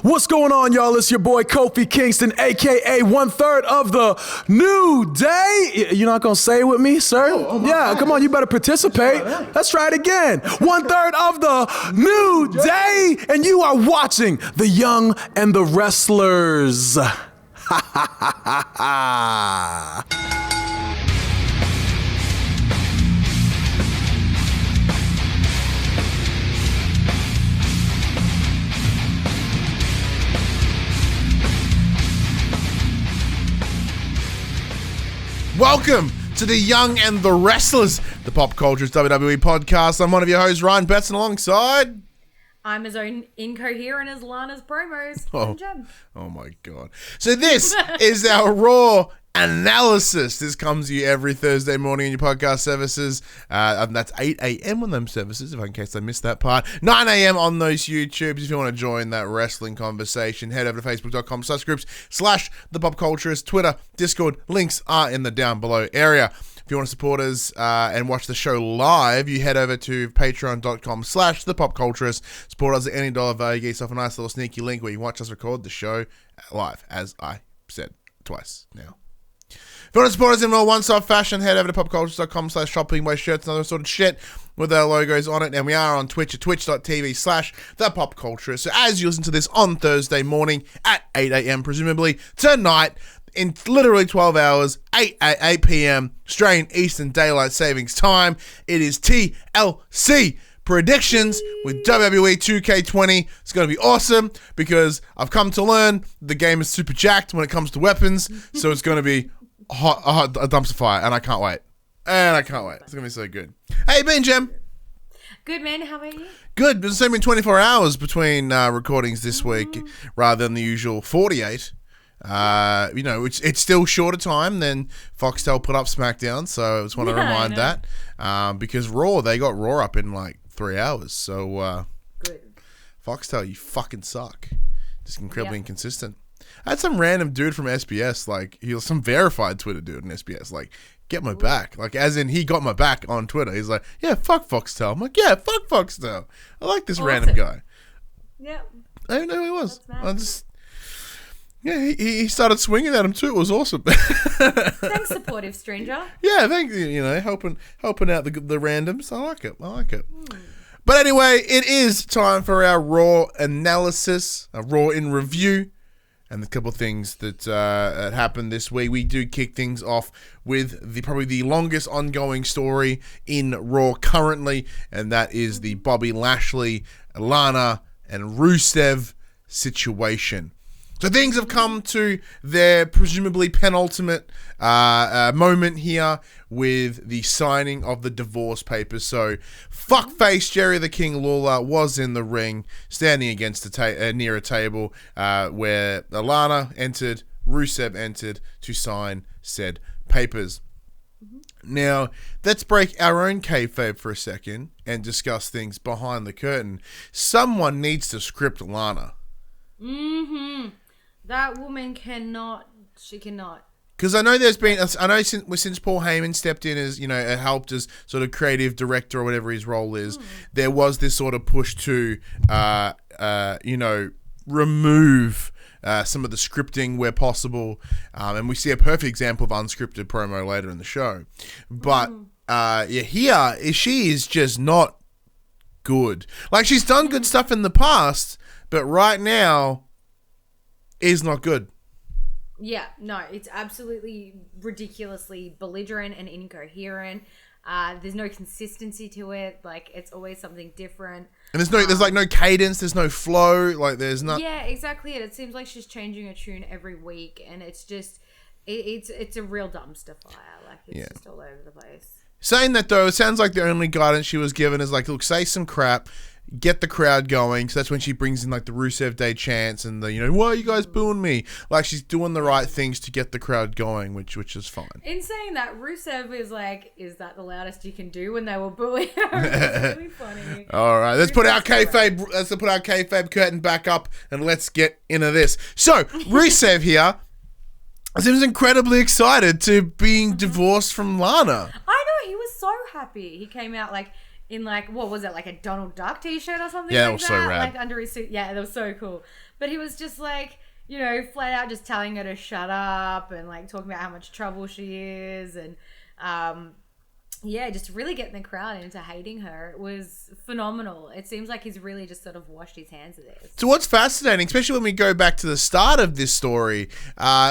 What's going on, y'all? It's your boy Kofi Kingston, aka 1/3 of the New Day. You're not gonna say it with me, sir? Yeah, come on, you better participate. Let's try it again. 1/3 of the New Day, and you are watching The Young and the Wrestlers. Ha ha ha ha ha. Welcome to The Young and the Wrestlers, the Pop Culture's WWE podcast. I'm one of your hosts, Ryan Betson, alongside... I'm as incoherent as Lana's promos. And Jem. Oh my God. So this is our Raw analysis. This comes to you every Thursday morning in your podcast services. And that's 8 a.m. on them services, in case I missed that part. 9 a.m. on those YouTubes. If you want to join that wrestling conversation, head over to facebook.com/groups/the Pop Culturist. Twitter, Discord, links are in the down below area. If you want to support us and watch the show live, you head over to patreon.com/thepopculturist. Support us at any dollar value. Get yourself a nice little sneaky link where you can watch us record the show live, as I said twice now. If you want to support us in more one-stop fashion, head over to popculturist.com/shopping, buy shirts and other sort of shit with our logos on it. And we are on Twitch at twitch.tv/thepopculturist. So as you listen to this on Thursday morning at 8 a.m., presumably tonight, in literally 12 hours, 8 p.m. Australian Eastern Daylight Savings Time, it is TLC predictions with WWE 2K20. It's going to be awesome because I've come to learn the game is super jacked when it comes to weapons, so it's going to be a dumpster fire, and I can't wait. It's going to be so good. Hey, Ben, Jem. Good, man. How about you? Good. There's only been 24 hours between recordings this week rather than the usual 48. It's still shorter time than Foxtel put up SmackDown, so I just want to remind that because Raw, they got Raw up in like 3 hours, so good. Foxtel, you fucking suck. Just incredibly inconsistent. I had some random dude from SBS, like he was some verified Twitter dude in SBS, like get my back, like as in he got my back on Twitter. He's like, yeah, fuck Foxtel. I'm like, yeah, fuck Foxtel. I like this random guy. Yeah, I didn't know who he was. Yeah, he started swinging at him too. It was awesome. Thanks, supportive stranger. Yeah, thank you. You know, helping out the randoms. I like it. But anyway, it is time for our Raw analysis, a Raw in review, and a couple of things that happened this week. We do kick things off with probably the longest ongoing story in Raw currently, and that is the Bobby Lashley, Lana, and Rusev situation. So things have come to their presumably penultimate moment here with the signing of the divorce papers. So fuckface Jerry the King Lawler was in the ring, standing against near a table where Lana entered, Rusev entered to sign said papers. Now, let's break our own kayfabe for a second and discuss things behind the curtain. Someone needs to script Lana. That woman cannot. She cannot. Because I know since Paul Heyman stepped in as, helped as sort of creative director or whatever his role is, there was this sort of push to, remove some of the scripting where possible. And we see a perfect example of unscripted promo later in the show. But, she is just not good. Like, she's done good stuff in the past, but right now is not good. Yeah, no, it's absolutely ridiculously belligerent and incoherent. There's no consistency to it. Like, it's always something different. And there's no cadence. There's no flow. Like, there's not. Yeah, exactly. It seems like she's changing a tune every week, and it's just, it's a real dumpster fire. Like, it's just all over the place. Saying that though, it sounds like the only guidance she was given is like, look, say some crap, get the crowd going. So that's when she brings in like the Rusev Day chants and the, why are you guys booing me? Like, she's doing the right things to get the crowd going, which is fine. In saying that, Rusev is like, is that the loudest you can do when they were booing her? It's really funny. All right, let's put our kayfabe curtain back up and let's get into this. So Rusev here seems incredibly excited to being divorced from Lana. I know, he was so happy. He came out like in like, what was it, like a Donald Duck t-shirt or something? Yeah, like it was so rad. Like under his suit. Yeah, that was so cool. But he was just like, you know, flat out just telling her to shut up and like talking about how much trouble she is and yeah, just really getting the crowd into hating her. It was phenomenal. It seems like he's really just sort of washed his hands of this. So what's fascinating, especially when we go back to the start of this story,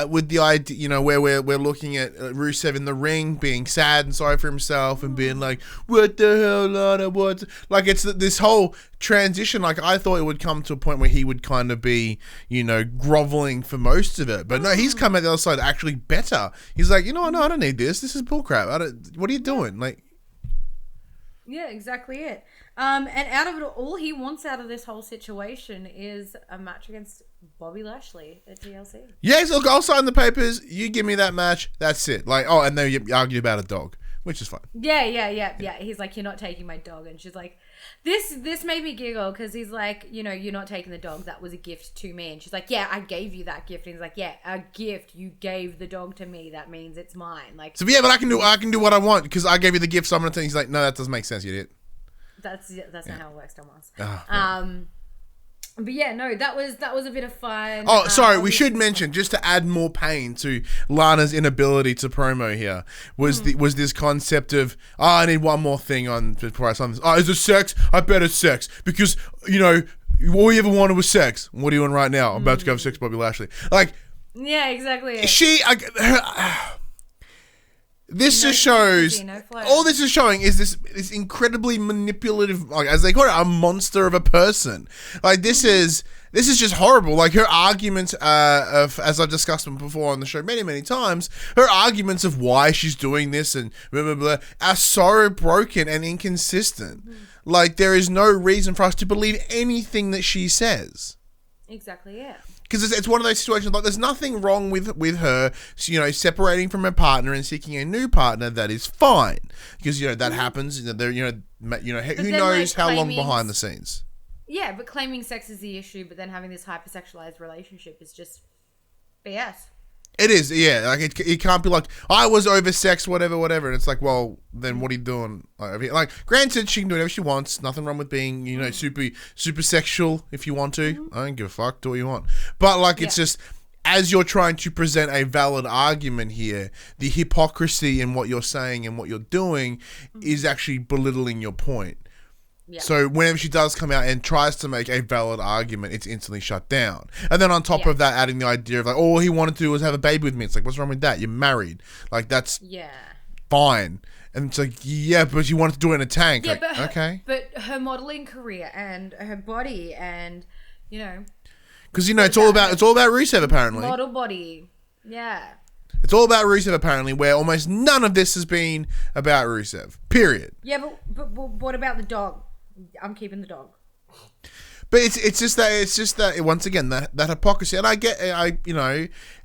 with the idea, you know, where we're looking at Rusev in the ring being sad and sorry for himself and being like, what the hell, Lana, what? Like, it's this whole transition. Like, I thought it would come to a point where he would kind of be, you know, groveling for most of it. But no, he's come out the other side actually better. He's like, you know what, no, I don't need this. This is bullcrap. What are you doing? Like, yeah, exactly it. And out of it all he wants out of this whole situation is a match against Bobby Lashley at TLC. Yes, look, I'll sign the papers. You give me that match. That's it. Like, oh, and then you argue about a dog, which is fine. Yeah. He's like, you're not taking my dog. And she's like, this made me giggle because he's like, you know, you're not taking the dog. That was a gift to me. And she's like, yeah, I gave you that gift. And he's like, yeah, a gift. You gave the dog to me. That means it's mine. Like, so yeah, but I can do what I want because I gave you the gift. So I'm gonna tell you. He's like, no, that doesn't make sense, you idiot. That's not how it works, Thomas. But yeah, no, that was a bit of fun. Oh, sorry, we should mention, just to add more pain to Lana's inability to promo here, was this concept of, I need one more thing on before I sign this. Oh, is it sex? I bet it's sex. Because, you know, all you ever wanted was sex. What are you doing right now? I'm about to go have sex with Bobby Lashley. Like, yeah, exactly. This just shows, all this is showing is this incredibly manipulative, like, as they call it, a monster of a person. Like, this is just horrible. Like, her arguments as I've discussed them before on the show many, many times, her arguments of why she's doing this and blah, blah, blah, are so broken and inconsistent. Like, there is no reason for us to believe anything that she says. Exactly, yeah. Because it's one of those situations, like, there's nothing wrong with her, you know, separating from her partner and seeking a new partner. That is fine, because, you know, that happens. Who knows how long behind the scenes. Yeah, but claiming sex is the issue, but then having this hypersexualized relationship is just BS. It is, yeah. Like, it can't be like, I was oversexed, whatever. And it's like, well, then what are you doing? Like, granted, she can do whatever she wants. Nothing wrong with being, you know, super sexual if you want to. I don't give a fuck. Do what you want. But, like, it's just, as you're trying to present a valid argument here, the hypocrisy in what you're saying and what you're doing is actually belittling your point. Yeah. So whenever she does come out and tries to make a valid argument, it's instantly shut down. And then on top of that, adding the idea of like, all he wanted to do was have a baby with me. It's like, what's wrong with that? You're married. Like, that's fine. And it's like, yeah, but you wanted to do it in a tank. Yeah, like, but her modeling career and her body and, you know. Because, you know, it's all about Rusev, apparently. Model body. Yeah. It's all about Rusev, apparently, where almost none of this has been about Rusev. Period. Yeah, but what about the dog? I'm keeping the dog. But it's just that once again that hypocrisy, and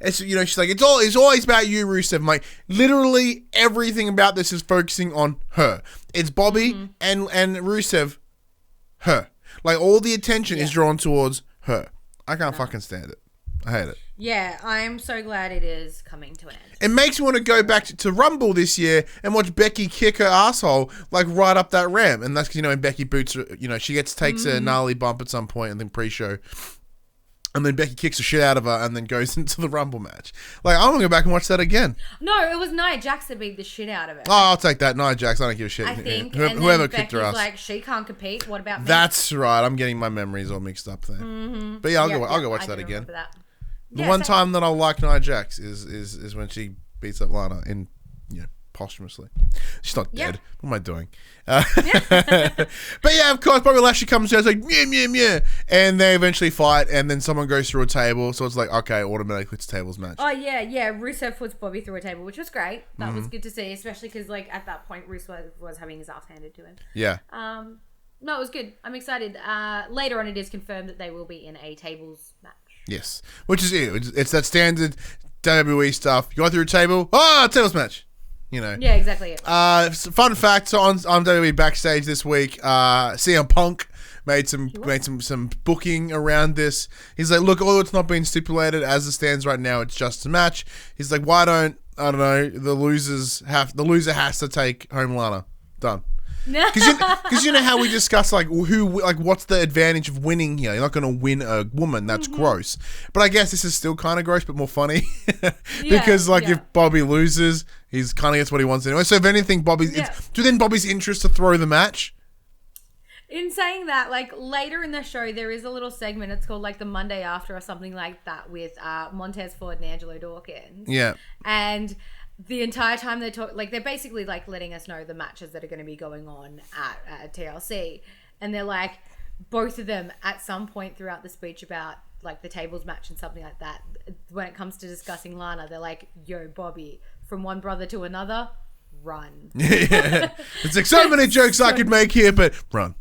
she's like, it's always about you, Rusev. I'm like, literally everything about this is focusing on her. It's Bobby and Rusev, her. Like, all the attention is drawn towards her. I can't fucking stand it. I hate it. Yeah, I'm so glad it is coming to an end. It makes me want to go back to Rumble this year and watch Becky kick her asshole like right up that ramp. And that's because, you know, when Becky boots her, you know, she takes a gnarly bump at some point and then pre-show. And then Becky kicks the shit out of her and then goes into the Rumble match. Like, I want to go back and watch that again. No, it was Nia Jax that beat the shit out of her. Oh, I'll take that. Nia Jax, I don't give a shit. I think. Whoever kicked her ass. like, she can't compete. What about me? That's right. I'm getting my memories all mixed up there. But yeah, I'll go watch that again. The one time that I'll like Nia Jax is when she beats up Lana in, you know, posthumously. She's not dead. What am I doing? But yeah, of course, Bobby Lashley comes out, it's like, yeah, and they eventually fight, and then someone goes through a table, so it's like, okay, automatically it's tables match. Oh, yeah, Rusev puts Bobby through a table, which was great. That was good to see, especially because, like, at that point, Rusev was having his ass handed to him. Yeah. No, it was good. I'm excited. Later on, it is confirmed that they will be in a tables match. Yes, which is it. It's that standard WWE stuff. You go through a table, tables match. You know. Yeah, exactly. Fun fact: so on WWE backstage this week, CM Punk made some booking around this. He's like, look, although it's not been stipulated as it stands right now, it's just a match. He's like, why don't, I don't know, the loser has to take home Lana. Done. Because you know how we discuss like what's the advantage of winning here? You're not going to win a woman. That's gross. But I guess this is still kind of gross, but more funny because if Bobby loses, he's kind of gets what he wants anyway. So if anything, it's within Bobby's interest to throw the match. In saying that, like later in the show, there is a little segment. It's called like the Monday After or something like that with Montez Ford and Angelo Dawkins. Yeah, and the entire time they talk, like they're basically like letting us know the matches that are going to be going on at TLC, and they're like both of them at some point throughout the speech about like the tables match and something like that. When it comes to discussing Lana, they're like, "Yo, Bobby, from one brother to another, run." Yeah, it's like so many jokes I could make here, but run.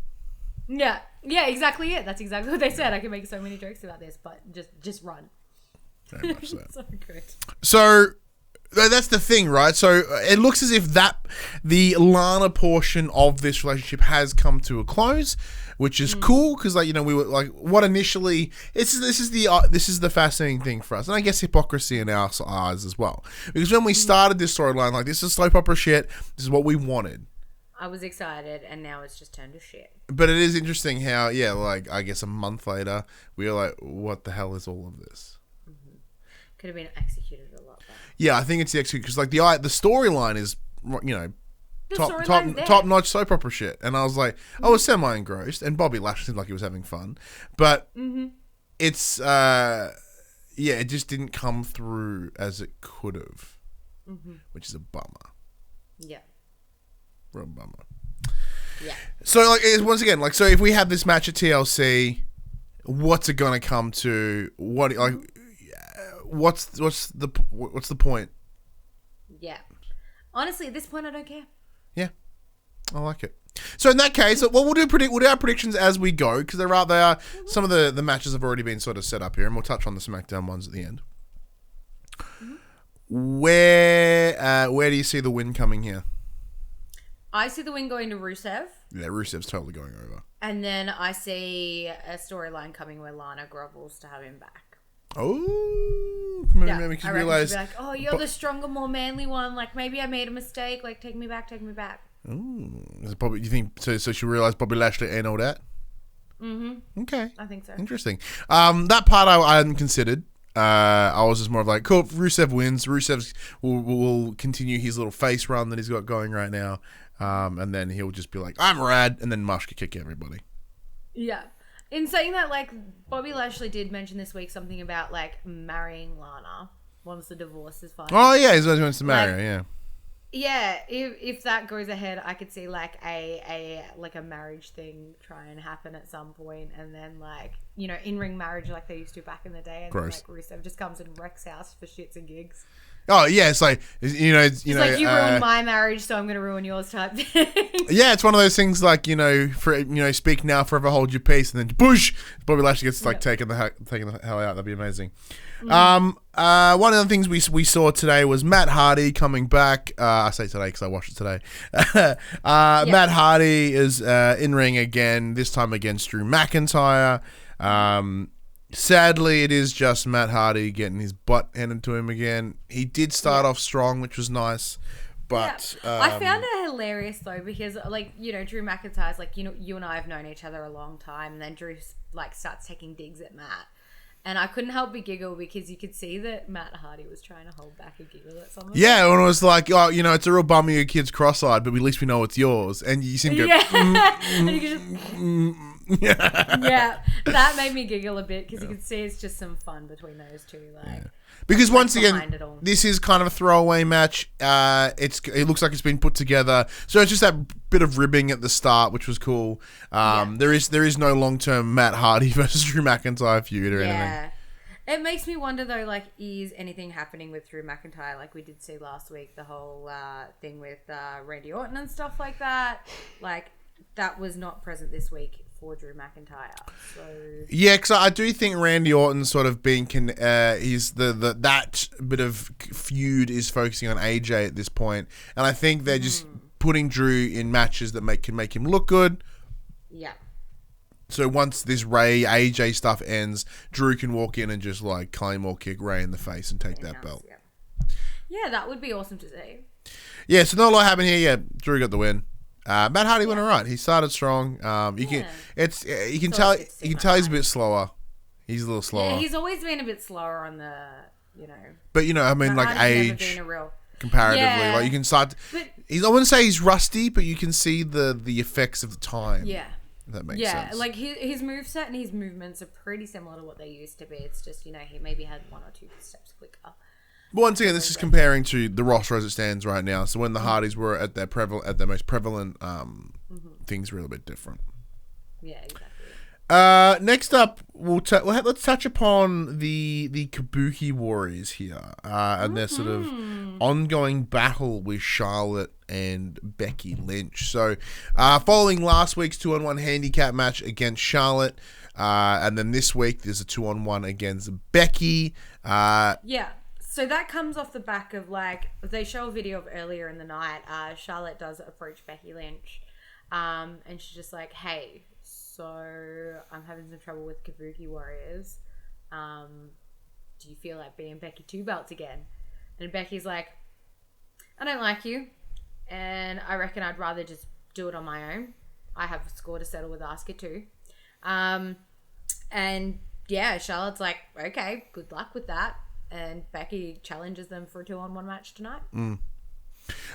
Yeah, exactly it. That's exactly what they said. I can make so many jokes about this, but just run. Very much so. So good. So that's the thing, right? So it looks as if the Lana portion of this relationship has come to a close, which is cool because we were like, what initially this is the fascinating thing for us, and I guess hypocrisy in our eyes as well, because when we started this storyline, like this is soap opera shit. This is what we wanted. I was excited, and now it's just turned to shit. But it is interesting how, I guess a month later, we were like, what the hell is all of this? Mm-hmm. Could have been executed a lot better. Yeah, I think it's the execution, because the storyline is, top notch soap opera shit. And I was like, I was semi engrossed, and Bobby Lashley seemed like he was having fun. But it's, it just didn't come through as it could have, which is a bummer. Yeah. Real bummer. Yeah. So once again, so if we have this match at TLC, what's it gonna come to? What's the point? Yeah. Honestly, at this point, I don't care. Yeah, I like it. So in that case, we'll do our predictions as we go, because they are some of the matches have already been sort of set up here, and we'll touch on the SmackDown ones at the end. Where do you see the win coming here? I see the win going to Rusev. Yeah, Rusev's totally going over. And then I see a storyline coming where Lana grovels to have him back. Oh, maybe I realize. reckon she'll be like, oh, you're the stronger, more manly one. Like, maybe I made a mistake. Like, take me back. Ooh, you think so? So she realized Bobby Lashley ain't all that. Mm-hmm. Okay, I think so. Interesting. That part I hadn't considered. I was just more of like, cool, Rusev wins. Rusev will continue his little face run that he's got going right now. And then he'll just be like, I'm rad, and then Mush could kick everybody. Yeah. In saying that, like, Bobby Lashley did mention this week something about, like, marrying Lana once the divorce is final. Oh, yeah, he wants to marry her, yeah. Yeah, if that goes ahead, I could see, like, a marriage thing try and happen at some point, and then, like, in-ring marriage like they used to back in the day, and then, like, Rusev just comes and wrecks house for shits and gigs. Oh yeah, it's like like you ruined my marriage, so I'm gonna ruin yours type thing. Yeah, it's one of those things like speak now, forever hold your peace, and then push. Bobby Lashley gets taken the hell out. That'd be amazing. One of the things we saw today was Matt Hardy coming back. I say today because I watched it today. Matt Hardy is in ring again. This time against Drew McIntyre. Sadly, it is just Matt Hardy getting his butt handed to him again. He did start off strong, which was nice, but I found it hilarious though, because Drew McIntyre's like, you and I have known each other a long time, and then Drew like starts taking digs at Matt. And I couldn't help but giggle because you could see that Matt Hardy was trying to hold back a giggle at something. Yeah, and it was like, it's a real bummer your kid's cross-eyed, but at least we know it's yours. And you seem to go, yeah, that made me giggle a bit because you could see it's just some fun between those two. Because once again, this is kind of a throwaway match. It looks like it's been put together, so it's just that bit of ribbing at the start, which was cool. There is no long-term Matt Hardy versus Drew McIntyre feud or anything. It makes me wonder though, like, is anything happening with Drew McIntyre? Like we did see last week, the whole thing with Randy Orton and stuff like that. Like that was not present this week for Drew McIntyre. So yeah, because I do think Randy Orton sort of being he's that bit of feud is focusing on AJ at this point, and I think they're just putting Drew in matches that can make him look good. Yeah. So once this Ray AJ stuff ends, Drew can walk in and just like Claymore kick Ray in the face and take that belt. Yeah, that would be awesome to see. Yeah, so not a lot happened here. Yeah, Drew got the win. Matt Hardy went all right. He started strong. You can tell he's a bit slower. He's a little slower. Yeah, he's always been a bit slower on the, But I mean, like age comparatively, like you can start. I wouldn't say he's rusty, but you can see the effects of the time. Yeah. If that makes sense. Yeah, like his moveset and his movements are pretty similar to what they used to be. It's just, he maybe had 1 or 2 steps quicker. But once again, this is comparing to the roster as it stands right now. So when the Hardys were at their most prevalent, things were a little bit different. Yeah, exactly. Next up, let's touch upon the Kabuki Warriors here and their sort of ongoing battle with Charlotte and Becky Lynch. So, following last week's 2-on-1 handicap match against Charlotte, and then this week there's a 2-on-1 against Becky. Yeah. So that comes off the back of, they show a video of earlier in the night. Charlotte does approach Becky Lynch, and she's just like, hey, so I'm having some trouble with Kabuki Warriors. Do you feel like being Becky 2 belts again? And Becky's like, I don't like you, and I reckon I'd rather just do it on my own. I have a score to settle with Asuka too. And yeah, Charlotte's like, okay, good luck with that. And Becky challenges them for a 2-on-1 match tonight.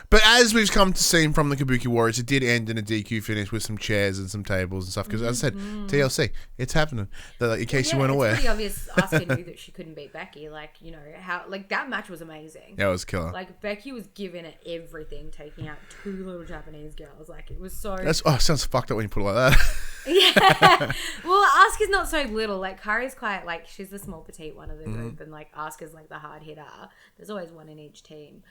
But as we've come to see from the Kabuki Warriors, it did end in a DQ finish with some chairs and some tables and stuff. Because as I said, TLC, it's happening. In case you weren't aware. It's pretty obvious Asuka knew that she couldn't beat Becky. That match was amazing. Yeah, it was killer. Becky was giving it everything, taking out 2 little Japanese girls. It was so... It sounds fucked up when you put it like that. Yeah. Well, Asuka's not so little. Kari's quite, she's the small petite one of the group. And, Asuka's, the hard hitter. There's always one in each team.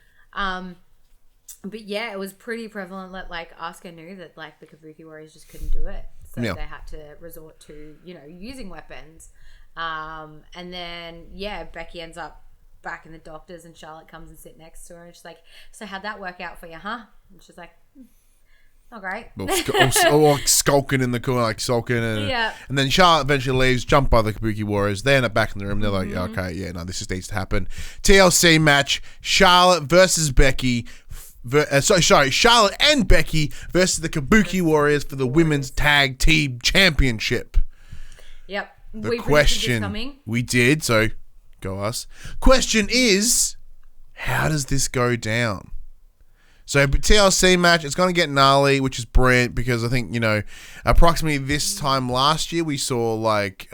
But yeah, it was pretty prevalent that Asuka knew that the Kabuki Warriors just couldn't do it, so they had to resort to using weapons. And then Becky ends up back in the doctors, and Charlotte comes and sit next to her, and she's like, "So how'd that work out for you, huh?" And she's like, "Not great." Or skulking in the corner, sulking, and then Charlotte eventually leaves, jumped by the Kabuki Warriors. They end up back in the room. They're like, "Okay, yeah, no, this just needs to happen." TLC match: Charlotte versus Becky. Charlotte and Becky versus the Kabuki Warriors for the Women's Tag Team Championship. Yep. The question we did, so go us. Question is, how does this go down? So TLC match, it's going to get gnarly, which is brilliant because I think, approximately this time last year we saw Becky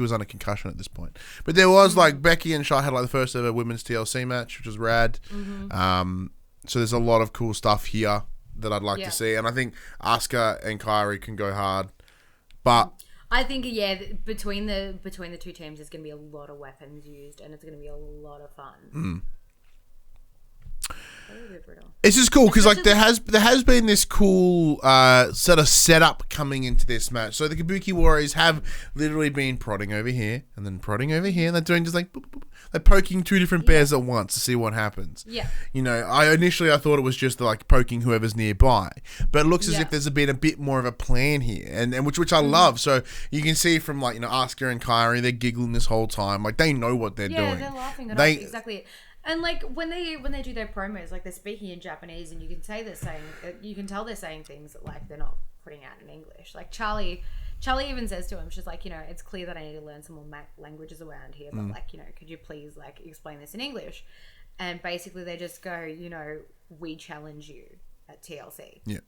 was on a concussion at this point. But there was Becky and Charlotte had the first ever women's TLC match, which was rad. So there's a lot of cool stuff here that I'd like to see. And I think Asuka and Kairi can go hard. But I think, between the 2 teams there's going to be a lot of weapons used, and it's going to be a lot of fun. It's just cool because there has been this cool sort of setup coming into this match. So the Kabuki Warriors have literally been prodding over here and then prodding over here, and they're doing just boop, boop. They're poking 2 different bears at once to see what happens. Yeah. I thought it was just poking whoever's nearby, but it looks as if there's been a bit more of a plan here, and which I love. So you can see from Asuka and Kairi, they're giggling this whole time, they know what they're doing. Yeah, they're laughing at us, exactly. And when they do their promos, they're speaking in Japanese, and you can tell they're saying things that they're not putting out in English. Charlie even says to him, she's like, it's clear that I need to learn some more languages around here, but could you please explain this in English? And basically they just go, we challenge you at TLC. Yeah.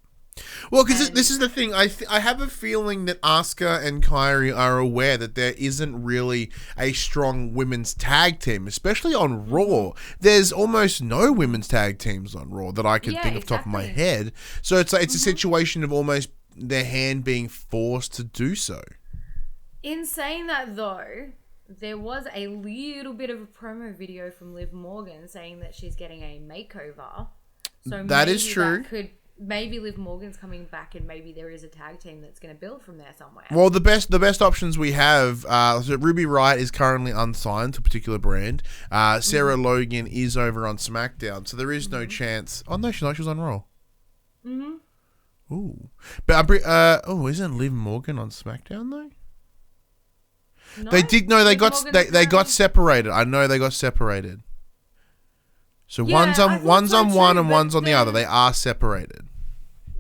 Well, because this is the thing. I have a feeling that Asuka and Kairi are aware that there isn't really a strong women's tag team, especially on Raw. There's almost no women's tag teams on Raw that I can think of top of my head. So it's a situation of almost their hand being forced to do so. In saying that, though, there was a little bit of a promo video from Liv Morgan saying that she's getting a makeover. So that is true. Maybe Liv Morgan's coming back, and maybe there is a tag team that's going to build from there somewhere. Well, the best options we have, so Ruby Riott is currently unsigned to a particular brand. Sarah Logan is over on SmackDown, so there is no chance. Oh no, she's not. She was on Raw. Ooh, but isn't Liv Morgan on SmackDown though? No, they did. No, they got separated. I know they got separated. So Yeah, one's I on thought one's so on one too, and but one's on the other. then- They are separated.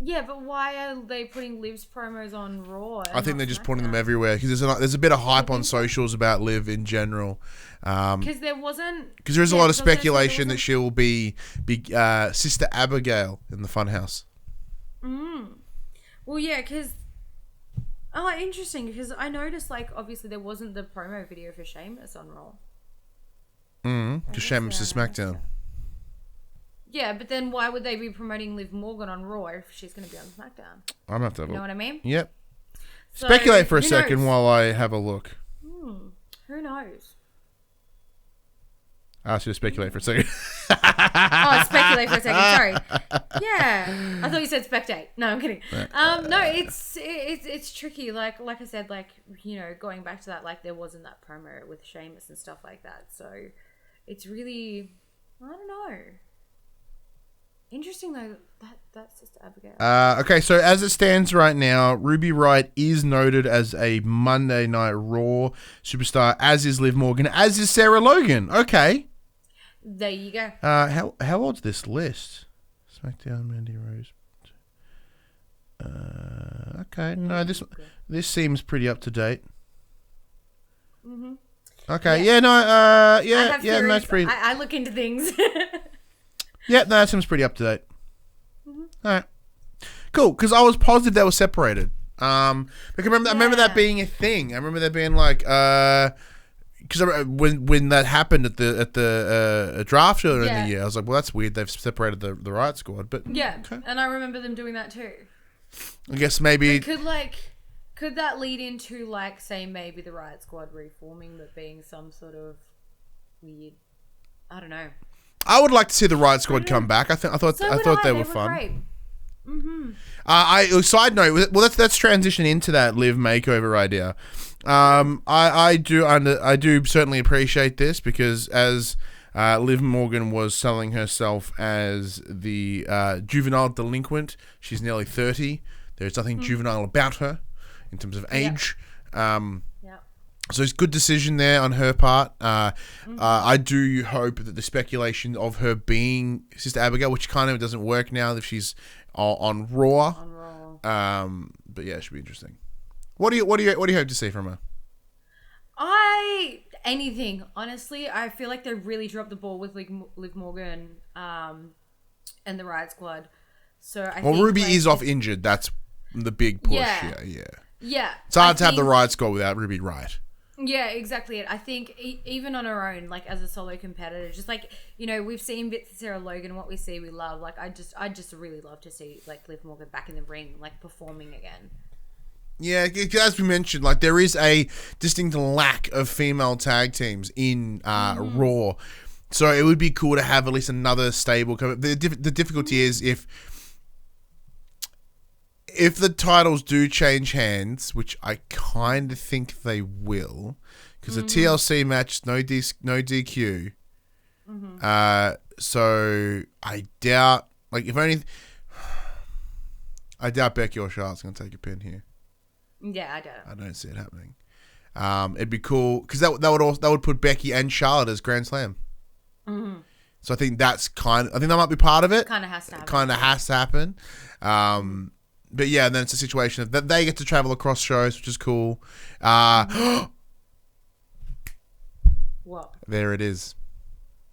Yeah, but why are they putting Liv's promos on Raw? I think they're just putting them everywhere because there's a bit of hype on socials about Liv in general. Because there wasn't. Because there's a lot of because I was gonna say speculation there that she'll be Sister Abigail in the Funhouse. Well, yeah, because. Oh, interesting. Because I noticed, like, obviously there wasn't the promo video for Sheamus on Raw. Because Sheamus is SmackDown. Yeah, but then why would they be promoting Liv Morgan on Raw if she's going to be on SmackDown? I'm gonna have to have a You know look. what I mean? Yep. So, Speculate for a who second knows? while I have a look. Who knows? I asked you to speculate for a second. Oh, speculate for a second. Sorry. Yeah, I thought you said spectate. No, I'm kidding. No, it's tricky. Like I said, like, you know, going back to that, like there wasn't that promo with Sheamus and stuff like that. So it's really, I don't know. Interesting though. That's just Abigail. Okay, so as it stands right now, Ruby Riott is noted as a Monday Night Raw superstar, as is Liv Morgan, as is Sarah Logan. Okay. There you go. How old's this list? SmackDown, Mandy Rose. Okay, no, this seems pretty up to date. Okay, yeah, no, I yeah, have yeah, theories. that's pretty. I look into things. Yeah, no, that seems pretty up to date. All right, cool. Because I was positive they were separated. Because I remember that being a thing. I remember there being like, because when that happened at the draft earlier in the year, I was like, well, that's weird. They've separated the Riot Squad, but Yeah, okay. and I remember them doing that too. I guess maybe Could that lead into, like, say maybe the Riot Squad reforming, but being some sort of weird, I don't know. I would like to see the Riot Squad come back. I thought they were fun. Great. Side note, well, let's transition into that Liv makeover idea. I do certainly appreciate this because as Liv Morgan was selling herself as the juvenile delinquent, she's nearly 30. There's nothing juvenile about her in terms of age. So it's a good decision there on her part. I do hope that the speculation of her being Sister Abigail, which kind of doesn't work now if she's on Raw. But yeah, it should be interesting. What do you hope to see from her? Anything, honestly. I feel like they really dropped the ball with Liv Morgan and the Riot Squad. So I think, Ruby like, is off injured. That's the big push here. Yeah. It's hard to have the Riot Squad without Ruby Riott. Yeah, exactly it. I think even on her own, like as a solo competitor, just like, you know, we've seen bits of Sarah Logan, what we see, we love. Like I just really love to see like Liv Morgan back in the ring, like performing again. Yeah, as we mentioned, like there is a distinct lack of female tag teams in Raw, so it would be cool to have at least another stable. The difficulty is if the titles do change hands, which I kind of think they will, because the TLC match no DQ. So I doubt, like I doubt Becky or Charlotte's gonna take a pin here. Yeah, I don't. I don't see it happening. It'd be cool because that would put Becky and Charlotte as Grand Slam. So I think I think that might be part of it. Kind of has to happen. Kind of has to happen. But yeah, and then it's a situation that they get to travel across shows, which is cool. What? There it is.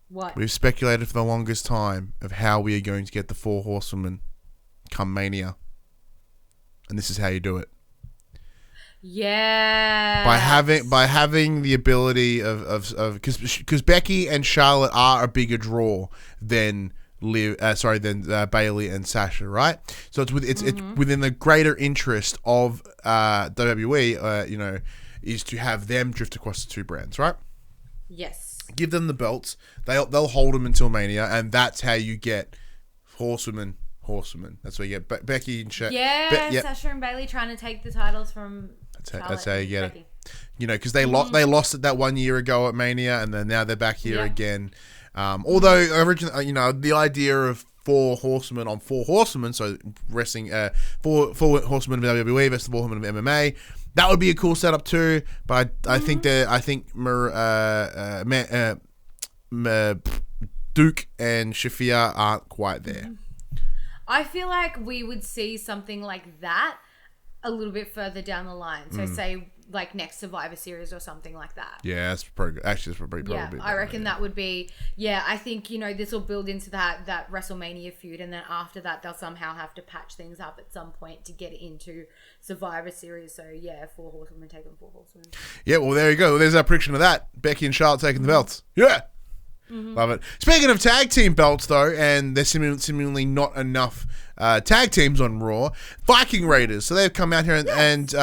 What? We've speculated for the longest time of how we are going to get the 4 Horsewomen come Mania, and this is how you do it. Yeah. By having the ability of because Becky and Charlotte are a bigger draw than Bayley and Sasha, right? So it's within the greater interest of WWE, is to have them drift across the two brands, right? Yes. Give them the belts. They'll hold them until Mania, and that's how you get Horsewoman. That's where you get Becky and Sasha. Sasha and Bayley trying to take the titles from. That's how you get it. Because they lost it that 1 year ago at Mania, and then now they're back here again. Although originally, the idea of 4 horsemen on 4 horsemen, so wrestling 4 horsemen of WWE versus 4 horsemen of MMA, that would be a cool setup too. But I think Duke and Shafir aren't quite there. I feel like we would see something like that a little bit further down the line. So say like next Survivor Series or something like that. Yeah, that's probably good. Actually, that's probably Yeah, I reckon that would be. Yeah, I think this will build into that WrestleMania feud, and then after that, they'll somehow have to patch things up at some point to get into Survivor Series. So yeah, 4 Horsewomen taking 4 Horsewomen. Yeah, well there you go. There's our prediction of that. Becky and Charlotte taking the belts. Yeah. Love it. Speaking of tag team belts, though, and there's seemingly not enough tag teams on Raw, Viking Raiders. So they've come out here and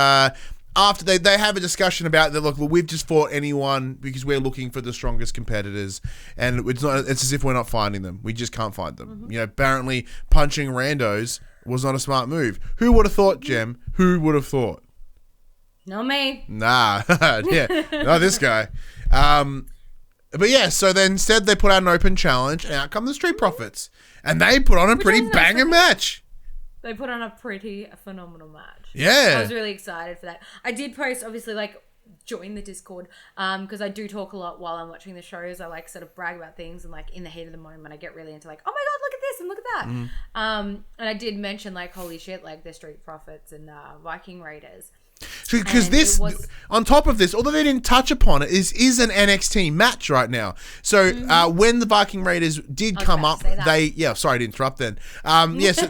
after they have a discussion about that. Look, we've just fought anyone because we're looking for the strongest competitors, and it's as if we're not finding them. We just can't find them. Apparently punching randos was not a smart move. Who would have thought, Jem? Who would have thought? Not me. Nah, yeah, not this guy. But yeah, so then instead they put out an open challenge, and out come the Street Profits, and they put on a pretty banger match. They put on a pretty phenomenal match. Yeah, I was really excited for that. I did post, obviously, like, join the Discord, because I do talk a lot while I'm watching the shows. I like sort of brag about things, and like in the heat of the moment, I get really into like, oh my god, look at this and look at that. And I did mention like, holy shit, like the Street Profits and Viking Raiders. Because this, on top of this, although they didn't touch upon it, is an NXT match right now. So when the Viking Raiders did come up, sorry to interrupt then. Yes,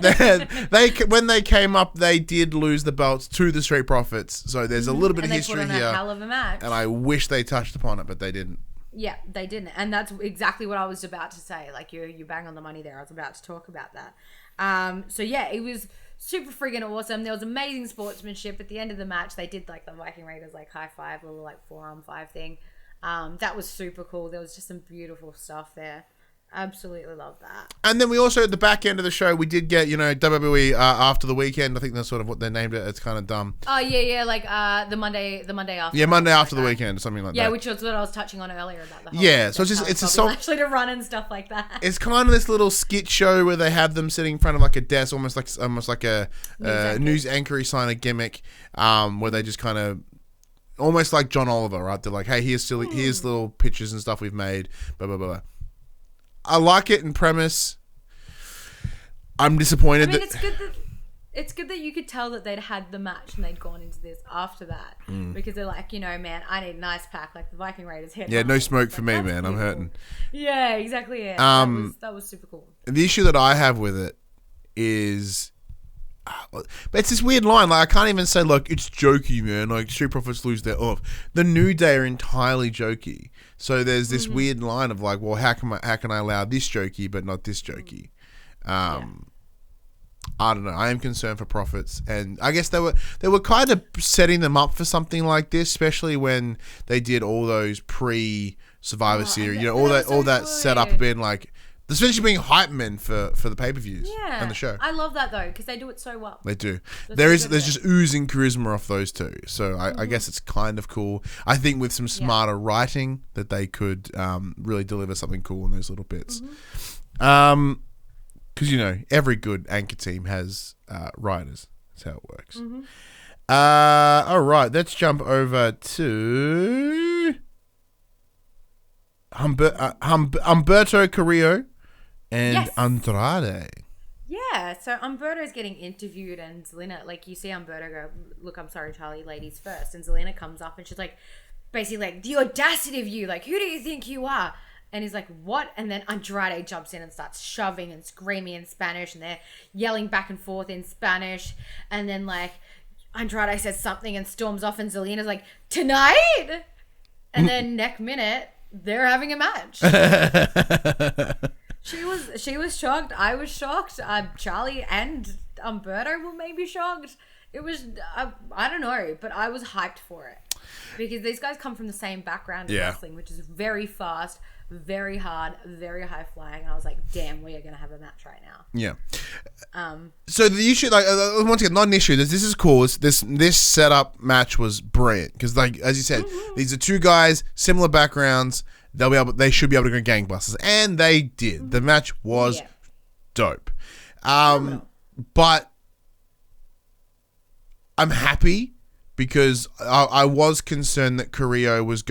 when they came up, they did lose the belts to the Street Profits. So there's a little bit of history here. A hell of a match. And I wish they touched upon it, but they didn't. Yeah, they didn't. And that's exactly what I was about to say. Like, you bang on the money there. I was about to talk about that. So yeah, it was super friggin' awesome. There was amazing sportsmanship. At the end of the match, they did like the Viking Raiders like high five, little like 4-on-5 thing. That was super cool. There was just some beautiful stuff there. Absolutely love that. And then we also, at the back end of the show, we did get, WWE after the weekend. I think that's sort of what they named it. It's kind of dumb. Oh, yeah, like the Monday after. Yeah, Monday after the weekend or something like that. Yeah, which was what I was touching on earlier about the whole. Yeah, so it's a song. Actually to run and stuff like that. It's kind of this little skit show where they have them sitting in front of like a desk, almost like a news anchor sign of gimmick, where they just kind of, almost like John Oliver, right? They're like, hey, here's little pictures and stuff we've made, blah, blah, blah. I like it in premise. I'm disappointed. I mean, it's good that you could tell that they'd had the match and they'd gone into this after that, because they're like, man, I need a nice pack like the Viking Raiders head. Yeah, no smoke for me, man. I'm hurting. Yeah, exactly. Yeah, that was super cool. The issue that I have with it is, but it's this weird line. Like, I can't even say, like, it's jokey, man. Like, Street Profits lose their off. The New Day are entirely jokey. So there's this weird line of like, well, how can I allow this jokey but not this jokey? I don't know. I am concerned for Profits, and I guess they were kind of setting them up for something like this, especially when they did all those pre-Survivor Series. All that set up being like, especially being hype men for the pay-per-views and the show. I love that though, because they do it so well. They do. There's just oozing charisma off those two. So I guess it's kind of cool. I think with some smarter writing that they could really deliver something cool in those little bits. Because every good anchor team has writers. That's how it works. All right, let's jump over to Humberto Carrillo and Andrade. Yeah, so Umberto's getting interviewed, and Zelina, like, you see Umberto go, look, I'm sorry, Charlie, ladies first. And Zelina comes up and she's like, basically like, the audacity of you, like, who do you think you are? And he's like, what? And then Andrade jumps in and starts shoving and screaming in Spanish, and they're yelling back and forth in Spanish. And then, like, Andrade says something and storms off, and Zelina's like, tonight? And then next minute, they're having a match. She was shocked. I was shocked. Charlie and Umberto were maybe shocked. It was, I don't know, but I was hyped for it. Because these guys come from the same background in wrestling, which is very fast, very hard, very high flying. And I was like, damn, we are going to have a match right now. Yeah. So the issue, like, once again, not an issue. This is cool. This setup match was brilliant. Because, like, as you said, these are two guys, similar backgrounds. They should be able to go gangbusters. And they did. The match was dope. But I'm happy because I was concerned that Carrillo was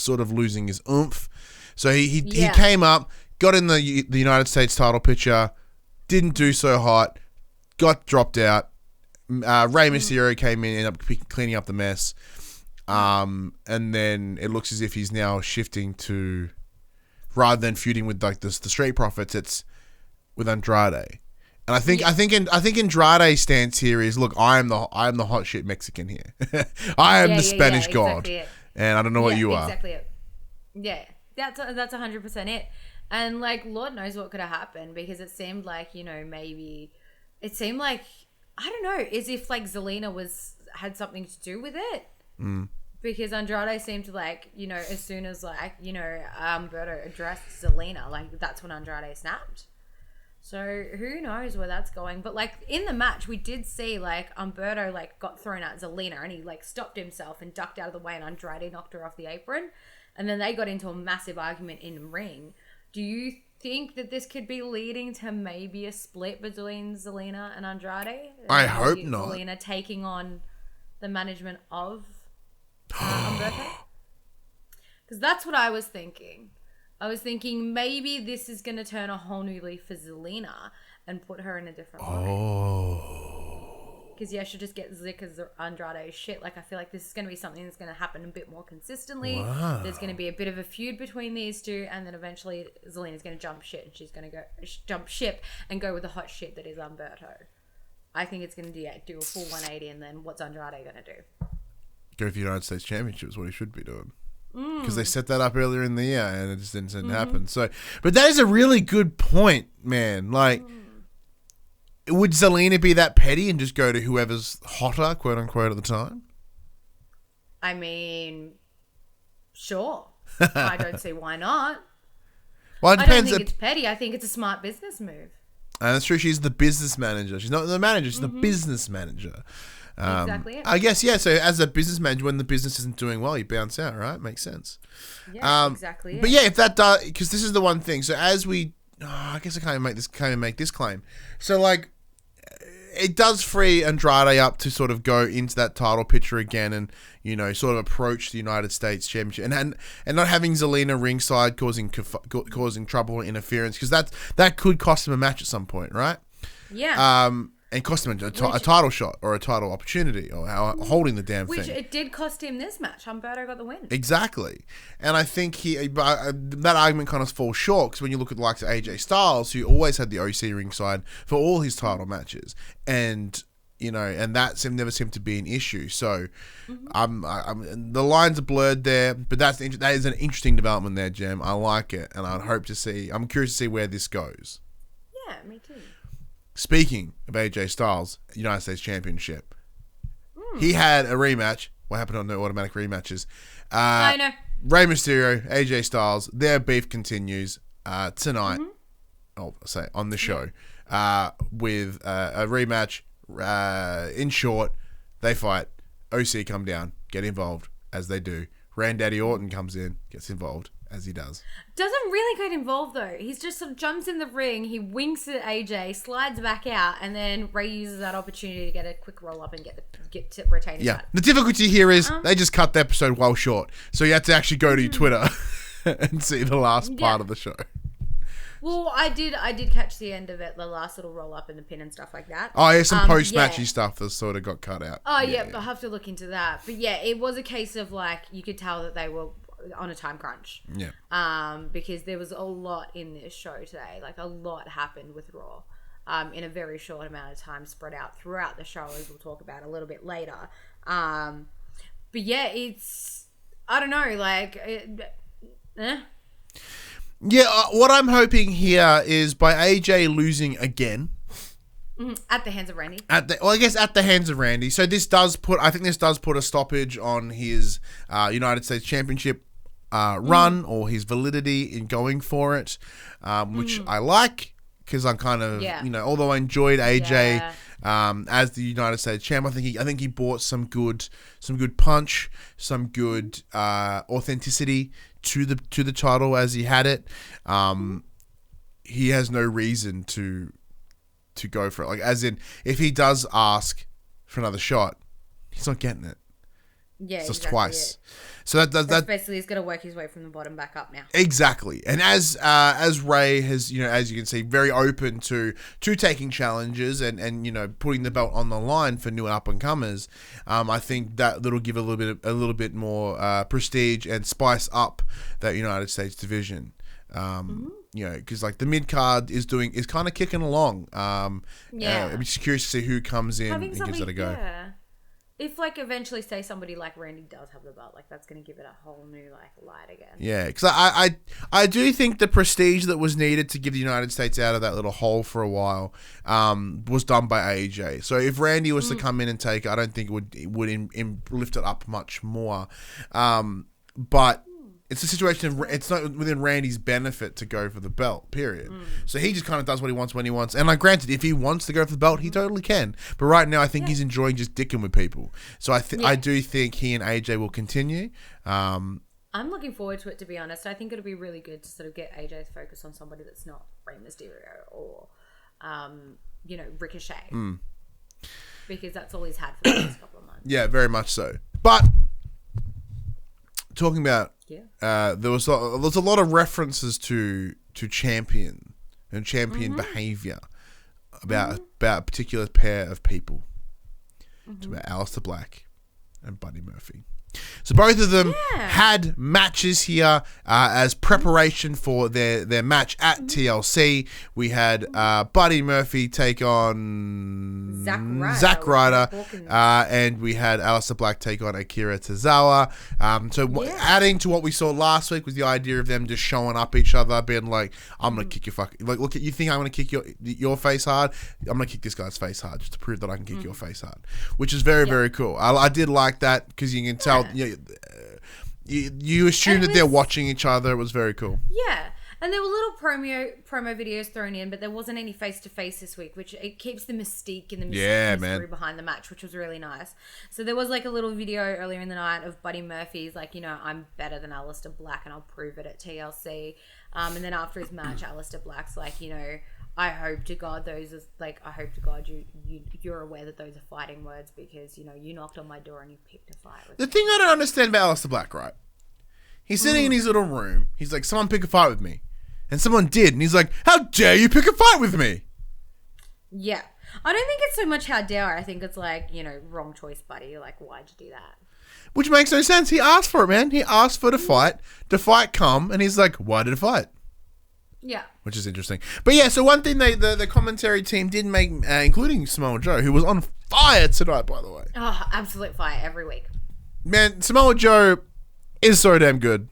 sort of losing his oomph. So he came up, got in the United States title picture, didn't do so hot, got dropped out. Rey Mysterio came in, ended up cleaning up the mess. And then it looks as if he's now shifting to, rather than feuding with like the Street Profits, it's with Andrade. And I think Andrade's stance here is, look, I am the hot shit Mexican here. I am the Spanish god, exactly and I don't know what you are. Exactly it. Yeah, that's 100% it. And like, Lord knows what could have happened, because it seemed like, maybe it seemed like, I don't know, as if like Zelina had something to do with it. Because Andrade seemed to like, as soon as like, Humberto addressed Zelina, like that's when Andrade snapped. So who knows where that's going. But like in the match, we did see like Humberto like got thrown at Zelina, and he like stopped himself and ducked out of the way, and Andrade knocked her off the apron. And then they got into a massive argument in the ring. Do you think that this could be leading to maybe a split between Zelina and Andrade? I hope not. Zelina taking on the management of Humberto? Because that's what I was thinking. I was thinking maybe this is going to turn a whole new leaf for Zelina and put her in a different light. Because she'll just get Zick as Andrade's shit. Like, I feel like this is going to be something that's going to happen a bit more consistently. Wow. There's going to be a bit of a feud between these two, and then eventually Zelina's going to jump shit, and she's going to jump ship and go with the hot shit that is Humberto. I think it's going to do a full 180, and then what's Andrade going to do? Go for the United States Championship is what he should be doing. Because they set that up earlier in the year and it just didn't happen. So, but that is a really good point, man. Like, would Zelina be that petty and just go to whoever's hotter, quote unquote, at the time? I mean, sure. I don't see why not. Well, it depends. I don't think it's petty. I think it's a smart business move. And that's true. She's the business manager. She's not the manager. She's the business manager. Exactly. I guess, yeah. So as a business manager, when the business isn't doing well, you bounce out, right? Makes sense. Yeah, exactly. But yeah, if that does, because this is the one thing. So as we, I guess I can't even make this claim. So like, it does free Andrade up to sort of go into that title picture again and, sort of approach the United States Championship and not having Zelina ringside causing trouble or interference, because that could cost him a match at some point, right? Yeah. And cost him a title shot or a title opportunity or holding the damn thing. Which it did cost him this match. Humberto got the win. Exactly. And I think that argument kind of falls short, because when you look at the likes of AJ Styles, who always had the OC ringside for all his title matches, and and that never seemed to be an issue. So the lines are blurred there, but that is an interesting development there, Jem. I like it, and I'm curious to see where this goes. Yeah, me too. Speaking of AJ Styles, United States Championship, he had a rematch. What happened on the automatic rematches? I know. Rey Mysterio, AJ Styles, their beef continues tonight. I'll say on the show with a rematch. In short, they fight. OC come down, get involved as they do. Randy Orton comes in, gets involved as he does. Doesn't really get involved though. He's just sort of jumps in the ring, he winks at AJ, slides back out, and then Ray uses that opportunity to get a quick roll up and get to retain his title. The difficulty here is they just cut the episode well short, so you had to actually go to your Twitter and see the last part of the show. Well, I did catch the end of it, the last little roll up and the pin and stuff like that. Oh, yeah, some post-matchy stuff that sort of got cut out. Oh, yeah, I'll have to look into that. But yeah, it was a case of like, you could tell that they were on a time crunch. Yeah. Because there was a lot in this show today. Like, a lot happened with Raw in a very short amount of time, spread out throughout the show, as we'll talk about a little bit later. But yeah, it's, I don't know, like, Yeah, what I'm hoping here is by AJ losing again. At the hands of Randy. At the hands of Randy. So this does put a stoppage on his United States Championship run or his validity in going for it, which I like, because I'm kind of, although I enjoyed AJ as the United States champ, I think he brought some good punch, some good authenticity to the title as he had it. He has no reason to go for it. Like, as in, if he does ask for another shot, he's not getting it. Yeah, it's just exactly twice. it. So that basically he's going to work his way from the bottom back up now. exactly. And as Ray has, as you can see, very open to taking challenges and putting the belt on the line for new up and comers. I think that'll give a little bit more prestige and spice up that United States division. Because like the mid card is kind of kicking along. I'm just curious to see who comes in and gives it a go. Yeah. If like eventually say somebody like Randy does have the belt, like that's going to give it a whole new like light again. Yeah, because I do think the prestige that was needed to give the United States out of that little hole for a while was done by AJ. So if Randy was to come in and take it, I don't think it would lift it up much more. But it's a situation. It's not within Randy's benefit to go for the belt. Period. So he just kind of does what he wants when he wants. And like, granted, if he wants to go for the belt, he totally can. But right now, I think he's enjoying just dicking with people. So I do think he and AJ will continue. I'm looking forward to it, to be honest. I think it'll be really good to sort of get AJ's focus on somebody that's not Rey Mysterio or, Ricochet. Because that's all he's had for the last couple of months. Yeah, very much so. But talking about, there was a lot of references to champion and champion behavior about a particular pair of people. It's about Aleister Black and Buddy Murphy. So both of them had matches here as preparation for their match at TLC. We had Buddy Murphy take on Zack Ryder, and we had Aleister Black take on Akira Tozawa. Adding to what we saw last week was the idea of them just showing up each other, being like, "I'm gonna kick your look at you think I'm gonna kick your face hard? I'm gonna kick this guy's face hard just to prove that I can kick your face hard," which is very very cool. I did like that because you can tell. You assume that they're watching each other. It was very cool. Yeah, and there were little promo videos thrown in, but there wasn't any face to face this week, which it keeps the mystique and the mystery behind the match, which was really nice. So there was like a little video earlier in the night of Buddy Murphy's like, I'm better than Aleister Black and I'll prove it at TLC. And then after his match, Aleister Black's like, I hope to God you're aware that those are fighting words because, you knocked on my door and you picked a fight with me. The thing I don't understand about Aleister Black, right? He's sitting in his little room. He's like, someone pick a fight with me. And someone did. And he's like, how dare you pick a fight with me? Yeah. I don't think it's so much how dare. I think it's like, wrong choice, buddy. Like, why'd you do that? Which makes no sense. He asked for it, man. He asked for the fight. The fight come. And he's like, why did it fight? Yeah. Which is interesting. But yeah, so one thing the commentary team did make, including Samoa Joe, who was on fire tonight, by the way. Oh, absolute fire every week. Man, Samoa Joe is so damn good.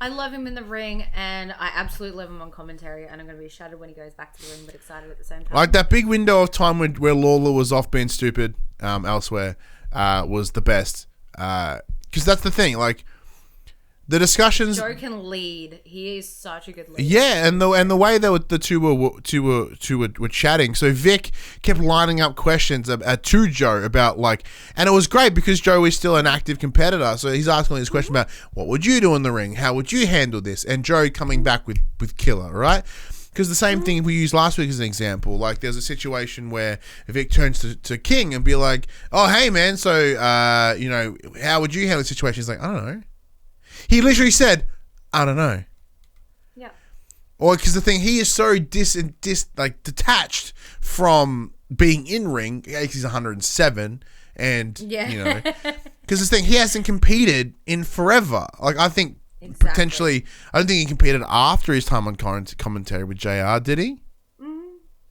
I love him in the ring, and I absolutely love him on commentary, and I'm going to be shattered when he goes back to the ring, but excited at the same time. Like that big window of time where Lawler was off being stupid elsewhere was the best. Because that's the thing, like, the discussions. Joe can lead. He is such a good leader. Yeah, and the way that the two were chatting. So Vic kept lining up questions to Joe about like, and it was great because Joe is still an active competitor. So he's asking this question about what would you do in the ring? How would you handle this? And Joe coming back with killer, right? Because the same thing we used last week as an example. Like there's a situation where Vic turns to King and be like, "Oh, hey man, so how would you handle the situation?" He's like, "I don't know." He literally said, "I don't know." Yeah. Or because the thing, he is so detached from being in ring. He's 107, and because this thing, he hasn't competed in forever. Like I think potentially, I don't think he competed after his time on commentary with JR. Did he?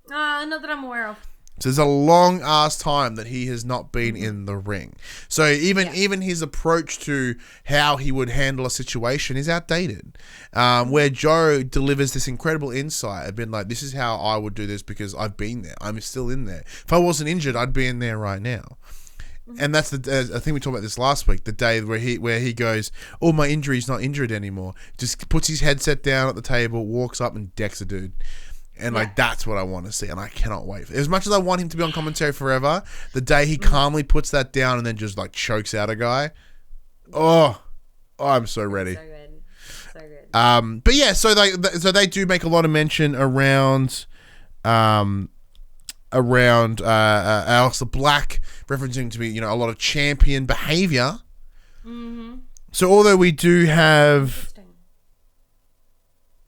Not that I'm aware of. So there's a long ass time that he has not been in the ring. So even his approach to how he would handle a situation is outdated. Where Joe delivers this incredible insight. I've been like, this is how I would do this because I've been there. I'm still in there. If I wasn't injured, I'd be in there right now. And that's I think we talked about this last week, the day where he goes, "Oh, my injury's not injured anymore." Just puts his headset down at the table, walks up and decks a dude. And like that's what I want to see, and I cannot wait. As much as I want him to be on commentary forever, the day he calmly puts that down and then just like chokes out a guy, I'm so ready. So good. But yeah, so they do make a lot of mention around Aleister Black referencing to be, a lot of champion behavior. So although we do have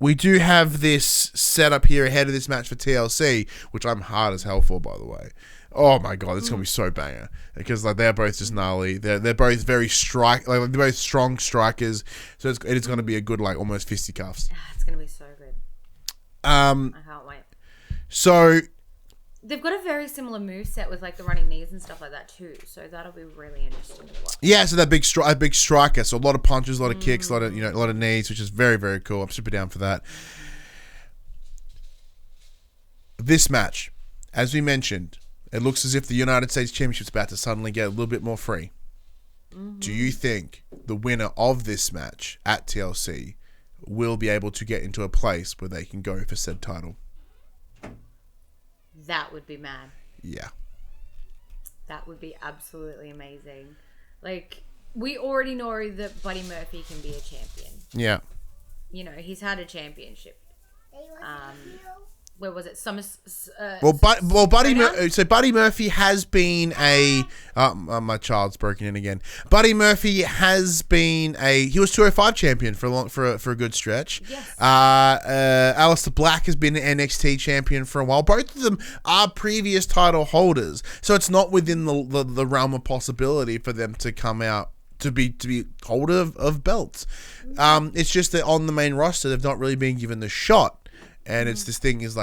this set up here ahead of this match for TLC, which I'm hard as hell for, by the way. Oh my god, it's gonna be so banger because they're both just gnarly. They're both very they're both strong strikers. So it's gonna be a good almost fisticuffs. It's gonna be so good. I can't wait. So they've got a very similar moveset with the running knees and stuff like that too. So that'll be really interesting to watch. Yeah, so that big striker. So a lot of punches, a lot of kicks, a lot of knees, which is very, very cool. I'm super down for that. This match, as we mentioned, it looks as if the United States Championship's about to suddenly get a little bit more free. Do you think the winner of this match at TLC will be able to get into a place where they can go for said title? That would be mad. Yeah. That would be absolutely amazing. We already know that Buddy Murphy can be a champion. Yeah. He's had a championship. Where was it? Buddy Murphy has been my child's broken in again. Buddy Murphy has been he was 205 champion for a good stretch. Yes. Aleister Black has been an NXT champion for a while. Both of them are previous title holders, so it's not within the realm of possibility for them to come out to be holder of belts. It's just that on the main roster they've not really been given the shot. And it's this thing is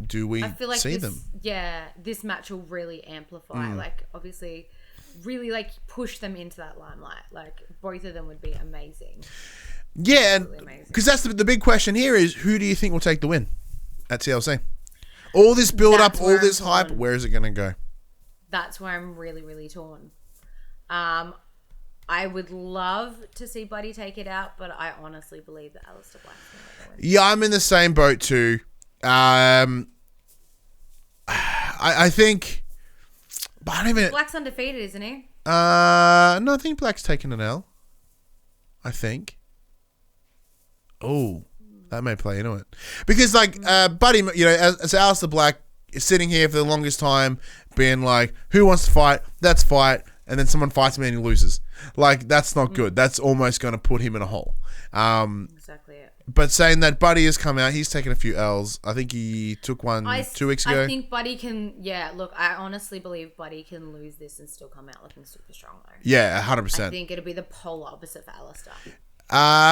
do we I feel like see them? Yeah, this match will really amplify. Obviously, really push them into that limelight. Both of them would be amazing. Yeah, because that's the big question here is who do you think will take the win at TLC? All this build up, all this hype, where is it going to go? That's where I'm really, really torn. I would love to see Buddy take it out, but I honestly believe that Aleister Black's going to win. Yeah, I'm in the same boat too. I think, but I don't even. Black's undefeated, isn't he? No, I think Black's taken an L. I think. Oh, that may play into it because Buddy, as Aleister Black is sitting here for the longest time, being who wants to fight? Let's fight. And then someone fights him and he loses. That's not good. That's almost going to put him in a hole. Exactly it. But saying that Buddy has come out, he's taken a few L's. I think he took one 2 weeks ago. I think Buddy can, I honestly believe Buddy can lose this and still come out looking super strong though. Yeah, 100%. I think it'll be the polar opposite for Aleister.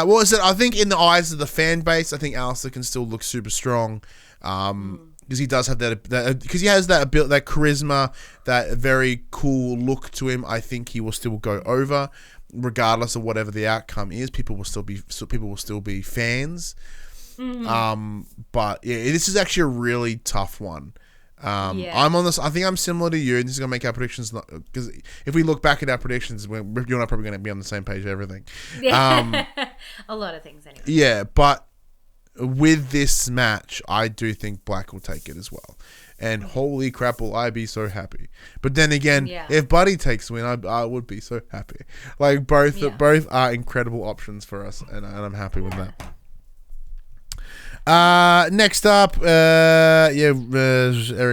What was it? I think in the eyes of the fan base, I think Aleister can still look super strong. Because he does have because he has that charisma, that very cool look to him. I think he will still go over, regardless of whatever the outcome is. People will still be fans. But yeah, this is actually a really tough one. I'm on this. I think I'm similar to you, and this is gonna make our predictions. Because if we look back at our predictions, you and I are probably gonna be on the same page. Everything. A lot of things anyway. Yeah, but with this match, I do think Black will take it as well. And holy crap, will I be so happy. But then again, if Buddy takes the win, I would be so happy. Both are incredible options for us, and I'm happy with that. Next up, Eric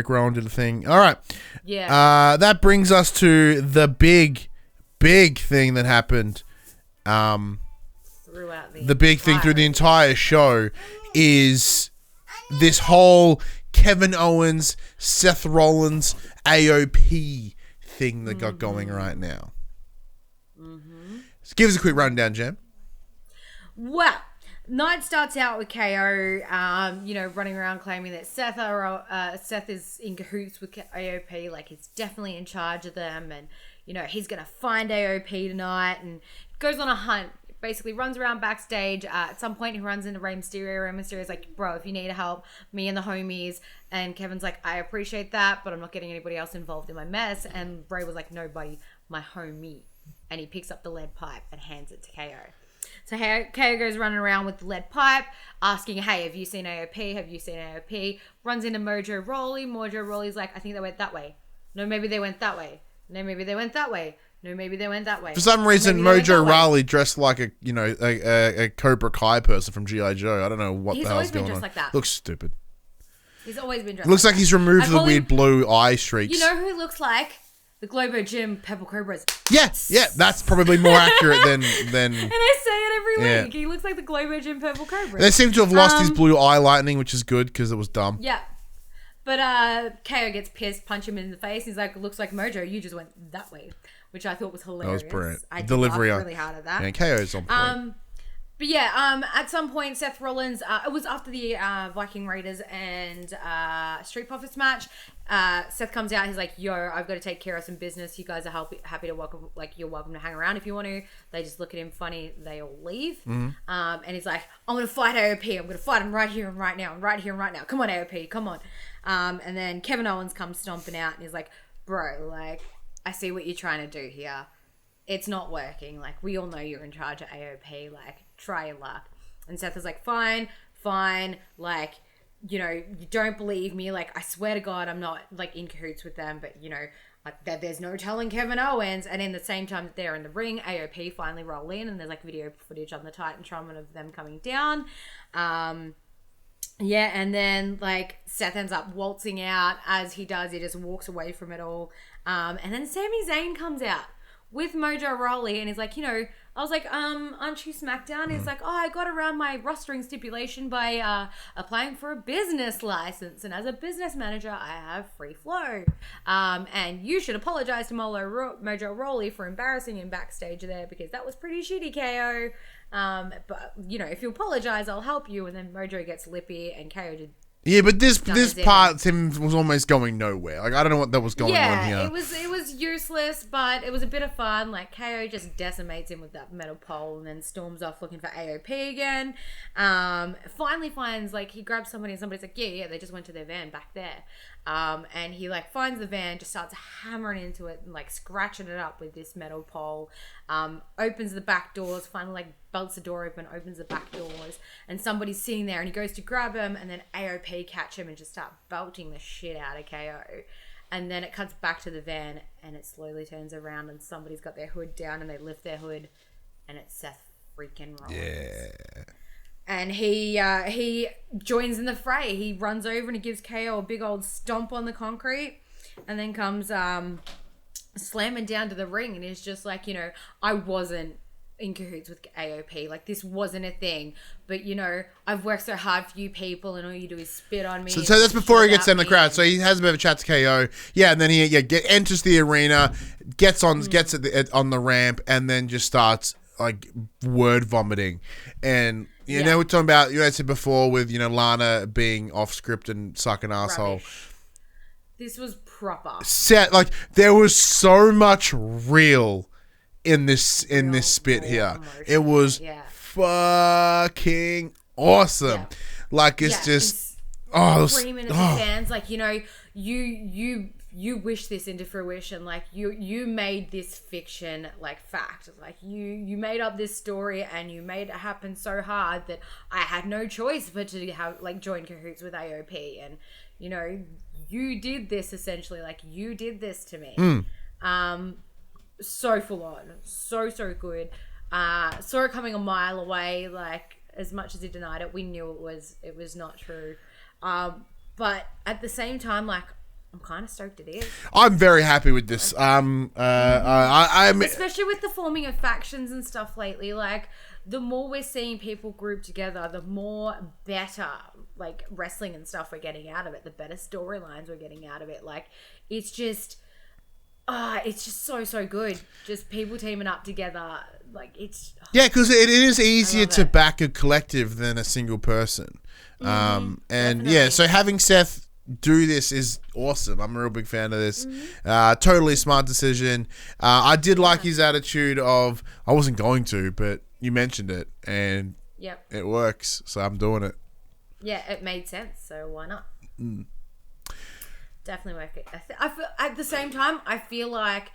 Rowan did the thing. All right. Yeah. That brings us to the big thing that happened. The big thing through the entire show is this whole Kevin Owens, Seth Rollins, AOP thing that got going right now. So give us a quick rundown, Jem. Well, night starts out with KO, running around claiming that Seth is in cahoots with AOP, he's definitely in charge of them, and he's gonna find AOP tonight, and goes on a hunt. Basically runs around backstage. At some point, he runs into Rey Mysterio. Rey Mysterio's like, bro, if you need help, me and the homies. And Kevin's like, I appreciate that, but I'm not getting anybody else involved in my mess. And Rey was like, no, buddy, my homie. And he picks up the lead pipe and hands it to KO. So KO goes running around with the lead pipe, asking, hey, have you seen AOP? Have you seen AOP? Runs into Mojo Rawley. Mojo Rawley's like, I think they went that way. No, maybe they went that way. No, maybe they went that way. No, maybe they went that way. For some reason, Mojo Rawley dressed like a Cobra Kai person from G.I. Joe. I don't know what the hell's going on. He's always been dressed like that. Looks stupid. He's always been dressed looks like he's removed the weird blue eye streaks. You know who looks like The Globo Gym Purple Cobras. Yeah, that's probably more accurate than. And I say it every week. Yeah. He looks like the Globo Gym Purple Cobra. They seem to have lost his blue eye lightning, which is good because it was dumb. Yeah. But KO gets pissed, punch him in the face. He's like, looks like Mojo, you just went that way. Which I thought was hilarious. That was brilliant. I Delivery laughed really hard at that. Yeah, KO's on point. But yeah, at some point, Seth Rollins, it was after the Viking Raiders and Street Profits match. Seth comes out, he's like, yo, I've got to take care of some business. You guys are happy to welcome, like, you're welcome to hang around if you want to. They just look at him funny. They all leave. And he's like, I'm going to fight AOP. I'm going to fight him right here and right now. And right here and right now. Come on, AOP. Come on. And then Kevin Owens comes stomping out and he's like, bro, like, I see what you're trying to do here. It's not working. Like, we all know you're in charge of AOP. Like, try your luck. And Seth is like, fine. Like, you know, you don't believe me. Like, I swear to God, I'm not, like, in cahoots with them. But, you know, that there's no telling Kevin Owens. And in the same time that they're in the ring, AOP finally roll in. And there's, like, video footage on the Titantron of them coming down. Yeah, and then, like, Seth ends up waltzing out. As he does, he just walks away from it all. And then Sami Zayn comes out with Mojo Rawley, and he's like, you know, I was like, aren't you SmackDown? He's like, oh, I got around my rostering stipulation by applying for a business license, and as a business manager, I have free flow. And you should apologize to Mojo Rawley for embarrassing him backstage there, because that was pretty shitty, KO. But, you know, if you apologize, I'll help you. And then Mojo gets lippy, and KO did. Yeah, but this part him was almost going nowhere. Like, I don't know what that was going on here. Yeah, it was useless, but it was a bit of fun. Like, KO just decimates him with that metal pole and then storms off looking for AOP again. Finally finds, like, he grabs somebody and somebody's like, yeah, they just went to their van back there. And he, like, finds the van, just starts hammering into it and, like, scratching it up with this metal pole. Opens the back doors, finally, like, belts the door open, opens the back doors, and somebody's sitting there, and he goes to grab him, and then AOP catch him and just start belting the shit out of KO. And then it cuts back to the van, and it slowly turns around, and somebody's got their hood down, and they lift their hood, and it's Seth freaking Rollins. Yeah. And he joins in the fray. He runs over and he gives KO a big old stomp on the concrete, and then comes slamming down to the ring, and he's just like, you know, I wasn't in cahoots with AOP. Like, this wasn't a thing. But, you know, I've worked so hard for you people, and all you do is spit on me. So that's before he gets in the crowd. So he has a bit of a chat to KO. Yeah, and then he enters the arena, gets on the ramp, and then just starts, like, word vomiting. And, you know, we're talking about, you know, I said before with, you know, Lana being off script and sucking asshole. Rubbish. This was proper. Like, there was so much real in this spit here. Emotion. It was fucking awesome. Yeah. Like, it's just screaming at the fans, like, you know, you wish this into fruition. Like, you made this fiction, like, fact. Like, you made up this story, and you made it happen so hard that I had no choice but to have, like, join cahoots with AOP. And, you know, you did this essentially. Like, you did this to me. So full on, so good. Saw it coming a mile away. Like, as much as he denied it, we knew it was not true. But at the same time, like, I'm kind of stoked it is. I'm very happy with this. I'm especially with the forming of factions and stuff lately. Like, the more we're seeing people group together, the more better, like, wrestling and stuff we're getting out of it. The better storylines we're getting out of it. Like, it's just so good. Just people teaming up together. Like, it's... Yeah, because it is easier to back a collective than a single person. And definitely. Yeah, so having Seth do this is awesome. I'm a real big fan of this. Totally smart decision. I did like his attitude of, I wasn't going to, but you mentioned it, and it works, so I'm doing it. Yeah, it made sense, so why not? Definitely work it. I feel, at the same time, I feel like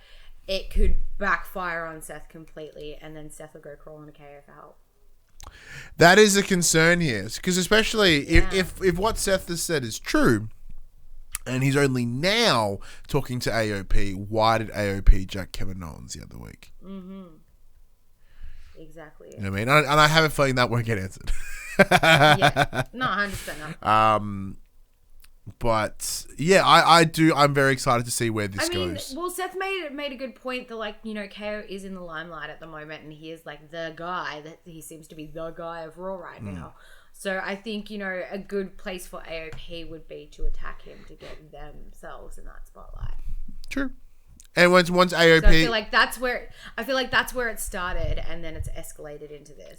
it could backfire on Seth completely, and then Seth will go crawling to KO for help. That is a concern here, because especially if what Seth has said is true, and he's only now talking to AOP, why did AOP jack Kevin Owens the other week? Exactly. You know what I mean? And I have a feeling that won't get answered. Yeah, no, 100% not. But yeah, I'm very excited to see where this goes. Well, Seth made a good point that, like, you know, KO is in the limelight at the moment, and he is like the guy that he seems to be the guy of Raw right now. So I think, you know, a good place for AOP would be to attack him to get themselves in that spotlight. True. And once AOP, so I feel like that's where it started, and then it's escalated into this.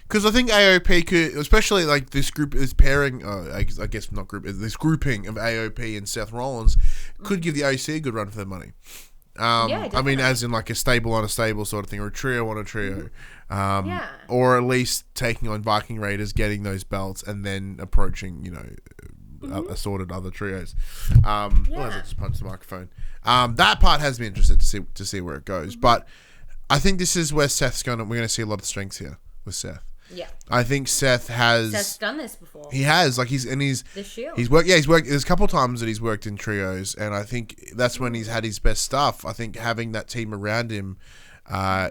Because I think AOP could, especially like this group, this pairing, I guess not group, this grouping of AOP and Seth Rollins could give the OC a good run for their money. I mean, as in like a stable on a stable sort of thing, or a trio on a trio. Or at least taking on Viking Raiders, getting those belts, and then approaching, you know, assorted other trios. I just punched the microphone. That part has me interested to see where it goes. But I think this is where we're going to see a lot of strengths here with Seth. Yeah. I think Seth's done this before. He has, like, the Shield. He's worked. There's a couple times that he's worked in trios, and I think that's when he's had his best stuff. I think having that team around him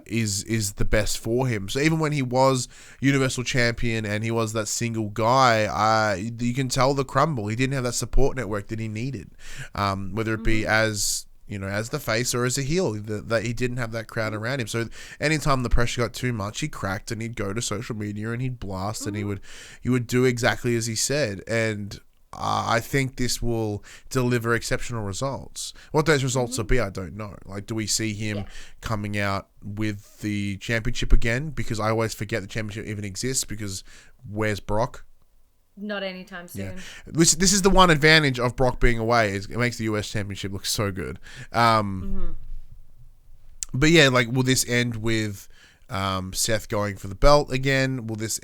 is the best for him. So even when he was Universal Champion and he was that single guy, you can tell the crumble. He didn't have that support network that he needed, whether it be as, you know, as the face or as a heel, that he didn't have that crowd around him. So anytime the pressure got too much, he cracked and he'd go to social media and he'd blast and he would do exactly as he said. And I think this will deliver exceptional results. What those results will be, I don't know. Like, do we see him coming out with the championship again? Because I always forget the championship even exists, because where's Brock? Not anytime soon. Yeah. This is the one advantage of Brock being away, is it makes the US Championship look so good. But yeah, like, will this end with Seth going for the belt again? Will this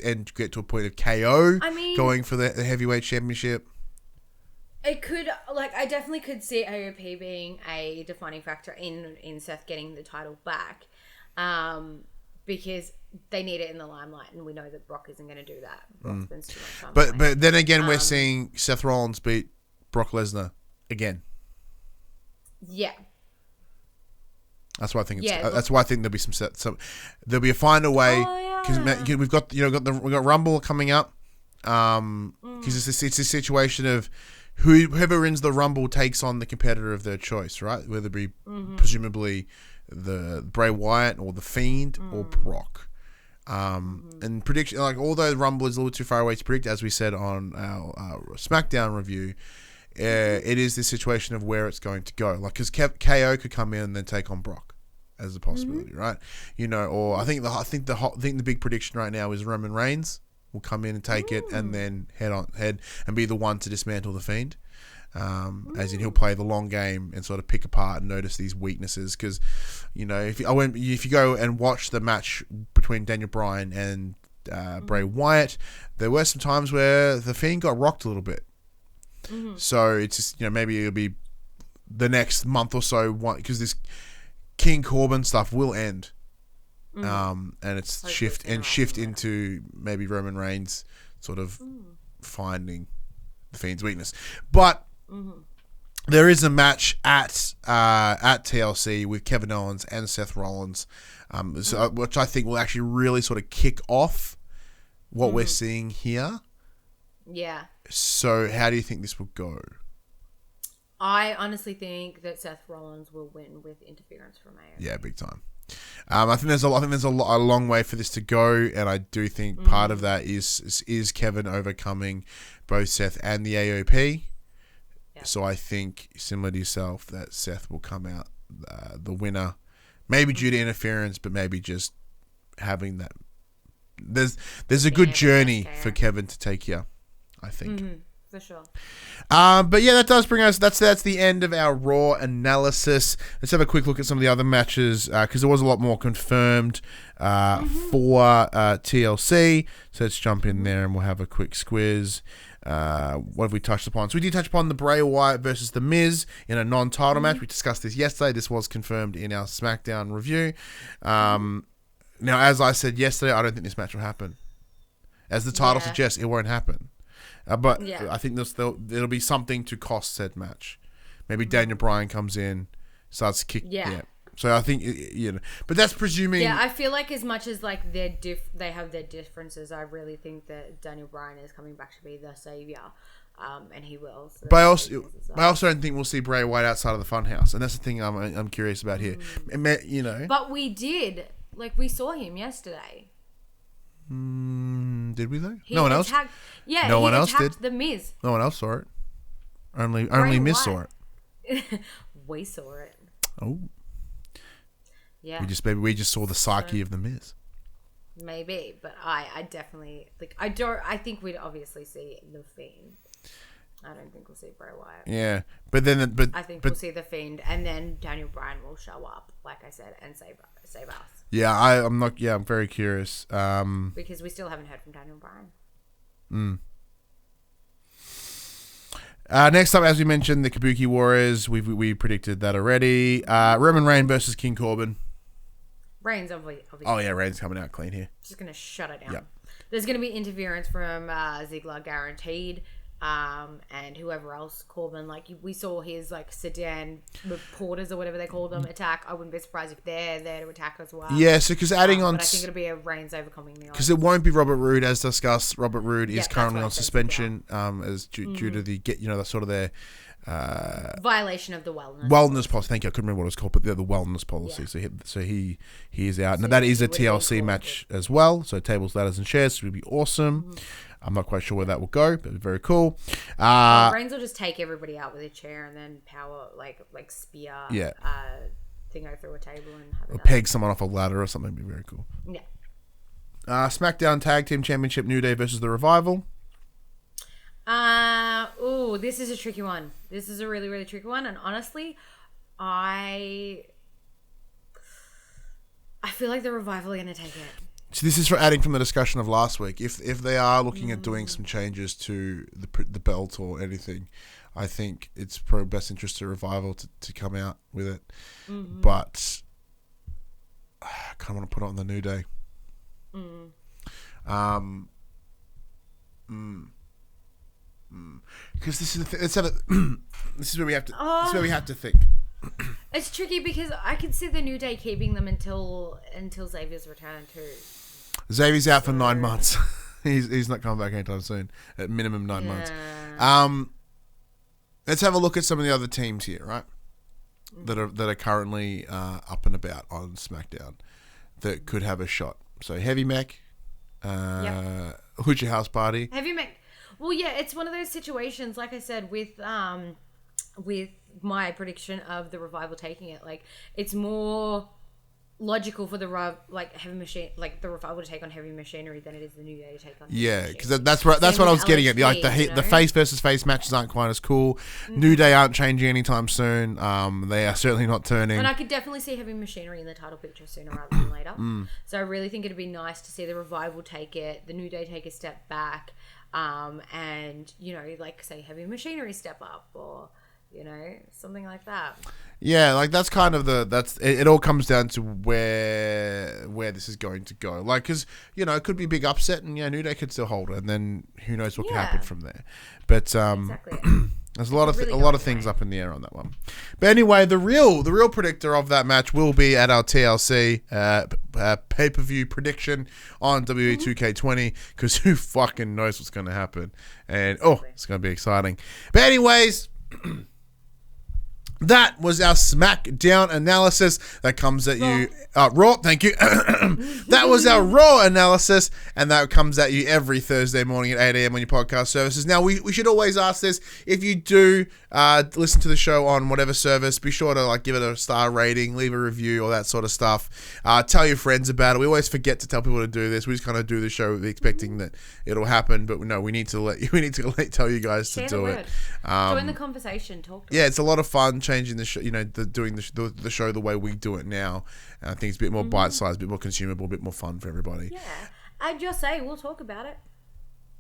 end get to a point of KO going for the heavyweight championship? It could, like, I definitely could see AOP being a defining factor in Seth getting the title back, because they need it in the limelight, and we know that Brock isn't going to do that. Brock spends too much time. But then again, we're seeing Seth Rollins beat Brock Lesnar again. Yeah. That's why I think that's why I think there'll be some there'll be a find a way, because we've got Rumble coming up, because it's a situation of whoever wins the Rumble takes on the competitor of their choice, right? Whether it be presumably the Bray Wyatt or the Fiend or Brock. And prediction, like, although Rumble is a little too far away to predict, as we said on our SmackDown review, it is this situation of where it's going to go. Like, because KO could come in and then take on Brock as a possibility, right? You know, or I think the big prediction right now is Roman Reigns will come in and take it, and then head and be the one to dismantle the Fiend. As in, he'll play the long game and sort of pick apart and notice these weaknesses. Because, you know, if you go and watch the match between Daniel Bryan and Bray Wyatt, there were some times where the Fiend got rocked a little bit. So it's just, you know, maybe it'll be the next month or so, because this King Corbin stuff will end, and it's shift into maybe Roman Reigns sort of finding the Fiend's weakness. But there is a match at TLC with Kevin Owens and Seth Rollins, which I think will actually really sort of kick off what we're seeing here. Yeah. So how do you think this will go? I honestly think that Seth Rollins will win with interference from AOP. Yeah, big time. I think there's a long way for this to go, and I do think part of that is Kevin overcoming both Seth and the AOP. Yeah. So I think, similar to yourself, that Seth will come out the winner, maybe due to interference, but maybe just having that. There's a good journey for Kevin to take here, I think. For sure. But yeah, that does bring us. That's the end of our Raw analysis. Let's have a quick look at some of the other matches, because there was a lot more confirmed for TLC. So let's jump in there and we'll have a quick squiz. What have we touched upon? So we did touch upon the Bray Wyatt versus The Miz in a non-title match. We discussed this yesterday. This was confirmed in our SmackDown review. Now, as I said yesterday, I don't think this match will happen. As the title suggests, it won't happen. But I think there'll be something to cost said match. Maybe Daniel Bryan comes in, starts to kick. Yeah. So I think, you know, but that's presuming. Yeah, I feel like as much as like they have their differences, I really think that Daniel Bryan is coming back to be the savior. and he will. So But I also don't think we'll see Bray Wyatt outside of the Funhouse, and that's the thing I'm curious about here. You know, but we did, like, we saw him yesterday. Did we though? He No one else. Yeah, no one else did. The Miz. No one else saw it. Only Miz saw it. We saw it. Oh, yeah. We just saw the psyche of the Miz. Maybe, but I definitely I think we'd obviously see the Fiend. I don't think we'll see Bray Wyatt. Yeah, but I think we'll see the Fiend, and then Daniel Bryan will show up, like I said, and save us. Yeah, I'm not. Yeah, I'm very curious. Because we still haven't heard from Daniel Bryan. Next up, as we mentioned, the Kabuki Warriors. We predicted that already. Roman Reigns versus King Corbin. Reigns, obviously. Oh yeah, Reigns coming out clean here. Just gonna shut it down. Yep. There's gonna be interference from Ziggler, guaranteed. And whoever else, Corbin, like we saw his like sedan reporters or whatever they call them attack. I wouldn't be surprised if they're there to attack as well. Yeah, so because adding on, but I think it'll be a Reigns overcoming the because it won't be Robert Roode as discussed. Robert Roode is currently on suspension, as due to the the sort of their violation of the wellness policy. Thank you. I couldn't remember what it was called, but the wellness policy. Yeah. So he is out. Now that is a TLC match as well. So tables, ladders, and chairs would be awesome. I'm not quite sure where that will go, but very cool. Reigns will just take everybody out with a chair and then power like spear thingo through a table and have it peg someone off a ladder or something. Would be very cool. Yeah. SmackDown Tag Team Championship, New Day versus The Revival. This is a tricky one. This is a really, really tricky one. And honestly, I feel like The Revival are going to take it. So this is for adding from the discussion of last week. If they are looking at doing some changes to the belt or anything, I think it's probably best interest to Revival to come out with it. But I kind of want to put it on the New Day. Because this is this is where we have to. This is where we have to think. It's tricky because I could see the New Day keeping them until Xavier's return too. Xavier's out for 9 months. he's not coming back anytime soon. At minimum 9 months. Let's have a look at some of the other teams here, right? That are currently up and about on SmackDown that could have a shot. So Heavy Mech, Lucha House Party. Heavy Mech. Well, yeah, it's one of those situations, like I said, with my prediction of the Revival taking it. Like, it's more logical for the Revival to take on Heavy Machinery than it is the New Day to take on. Yeah, because that's what I was getting at. Like the face versus face matches aren't quite as cool. New Day aren't changing anytime soon. They are certainly not turning. And I could definitely see Heavy Machinery in the title picture sooner rather than later. So I really think it'd be nice to see the Revival take it, the New Day take a step back, and like say Heavy Machinery step up or something like that. Yeah, like that's kind of it all comes down to where this is going to go. Like, because it could be a big upset, and New Day could still hold it, and then who knows what can happen from there. But exactly. There's a lot of things up in the air on that one. But anyway, the real predictor of that match will be at our TLC pay-per-view prediction on WWE 2K20, because who fucking knows what's going to happen, and it's going to be exciting. But anyways. That was our SmackDown analysis that comes at you. Raw, thank you. That was our Raw analysis, and that comes at you every Thursday morning at 8 a.m. on your podcast services. Now, we should always ask this. If you do listen to the show on whatever service, be sure to give it a star rating, leave a review, all that sort of stuff. Tell your friends about it. We always forget to tell people to do this. We just kind of do the show expecting that it'll happen, but no, we need to tell you guys to do it. Join the conversation. Talk to us. Yeah, it's a lot of fun changing the show, doing the show the way we do it now. And I think it's a bit more bite-sized, a bit more consumable, a bit more fun for everybody. Yeah, and just say we'll talk about it.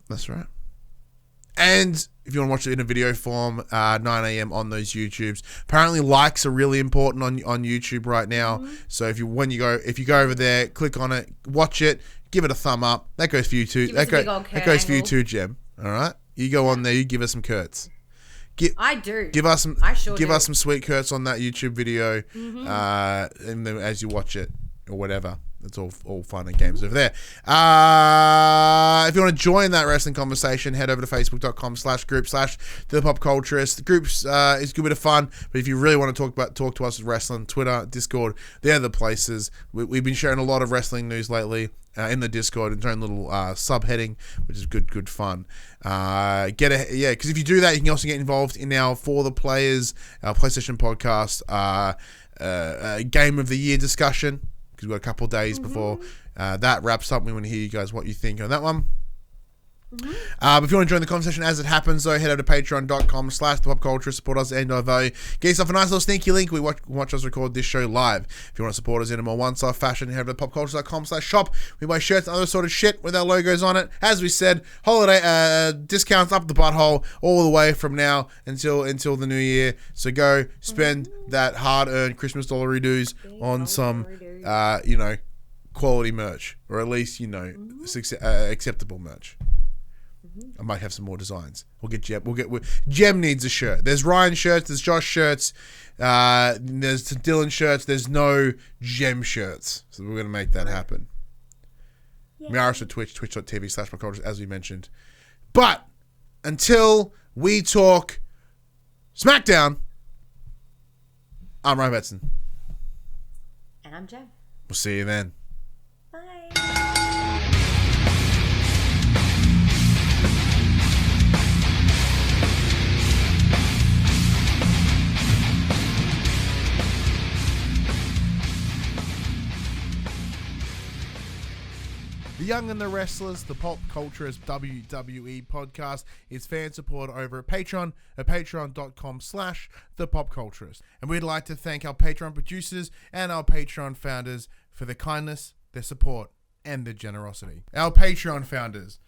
That's right. And if you want to watch it in a video form, 9 a.m. on those YouTubes. Apparently, likes are really important on YouTube right now. So if you go over there, click on it, watch it, give it a thumb up. That goes for you too. That goes for you too, Jem. All right, you go on there, you give us some curts. I do. Give us some. I sure us some sweet curts on that YouTube video, and then as you watch it or whatever. It's all fun and games over there. If you want to join that wrestling conversation, head over to facebook.com/group/thepopculturist. The groups is a good bit of fun, but if you really want to talk to us with wrestling, Twitter, Discord, they're the places. We've been sharing a lot of wrestling news lately in the Discord and doing a little subheading, which is good fun. Because if you do that, you can also get involved in our For the Players, our PlayStation podcast, Game of the Year discussion. Because we've got a couple of days before that wraps up. We want to hear you guys what you think on that one. But if you want to join the conversation as it happens, though, head over to patreon.com/thepopculture. Support us and Get yourself a nice little sneaky link. We watch us record this show live. If you want to support us in a more one-stop fashion, head over to popculture.com/shop. We buy shirts and other sort of shit with our logos on it. As we said, holiday discounts up the butthole all the way from now until the new year. So go spend that hard-earned Christmas dollary-doos on some, quality merch, or at least, acceptable merch. I might have some more designs. We'll get Jem. Jem needs a shirt. There's Ryan shirts. There's Josh shirts. There's Dylan shirts. There's no Jem shirts. So we're gonna make that happen. We are also twitch.tv/popculture, as we mentioned. But until we talk SmackDown, I'm Ryan Betson. And I'm Jem. We'll see you then. Bye. The Young and the Restless, the Pop Culturist WWE podcast, is fan support over at Patreon at patreon.com/thepopculturist. And we'd like to thank our Patreon producers and our Patreon founders for their kindness, their support, and their generosity. Our Patreon founders: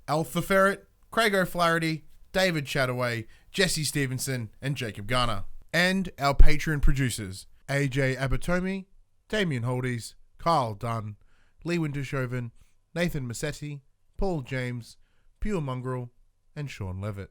Alpha Ferret, Craig O'Flaherty, David Chataway, Jesse Stevenson, and Jacob Garner. And our Patreon producers: AJ Abatomi, Damian Holdies, Kyle Dunn, Lee Wintershoven, Nathan Massetti, Paul James, Pure Mongrel, and Sean Levitt.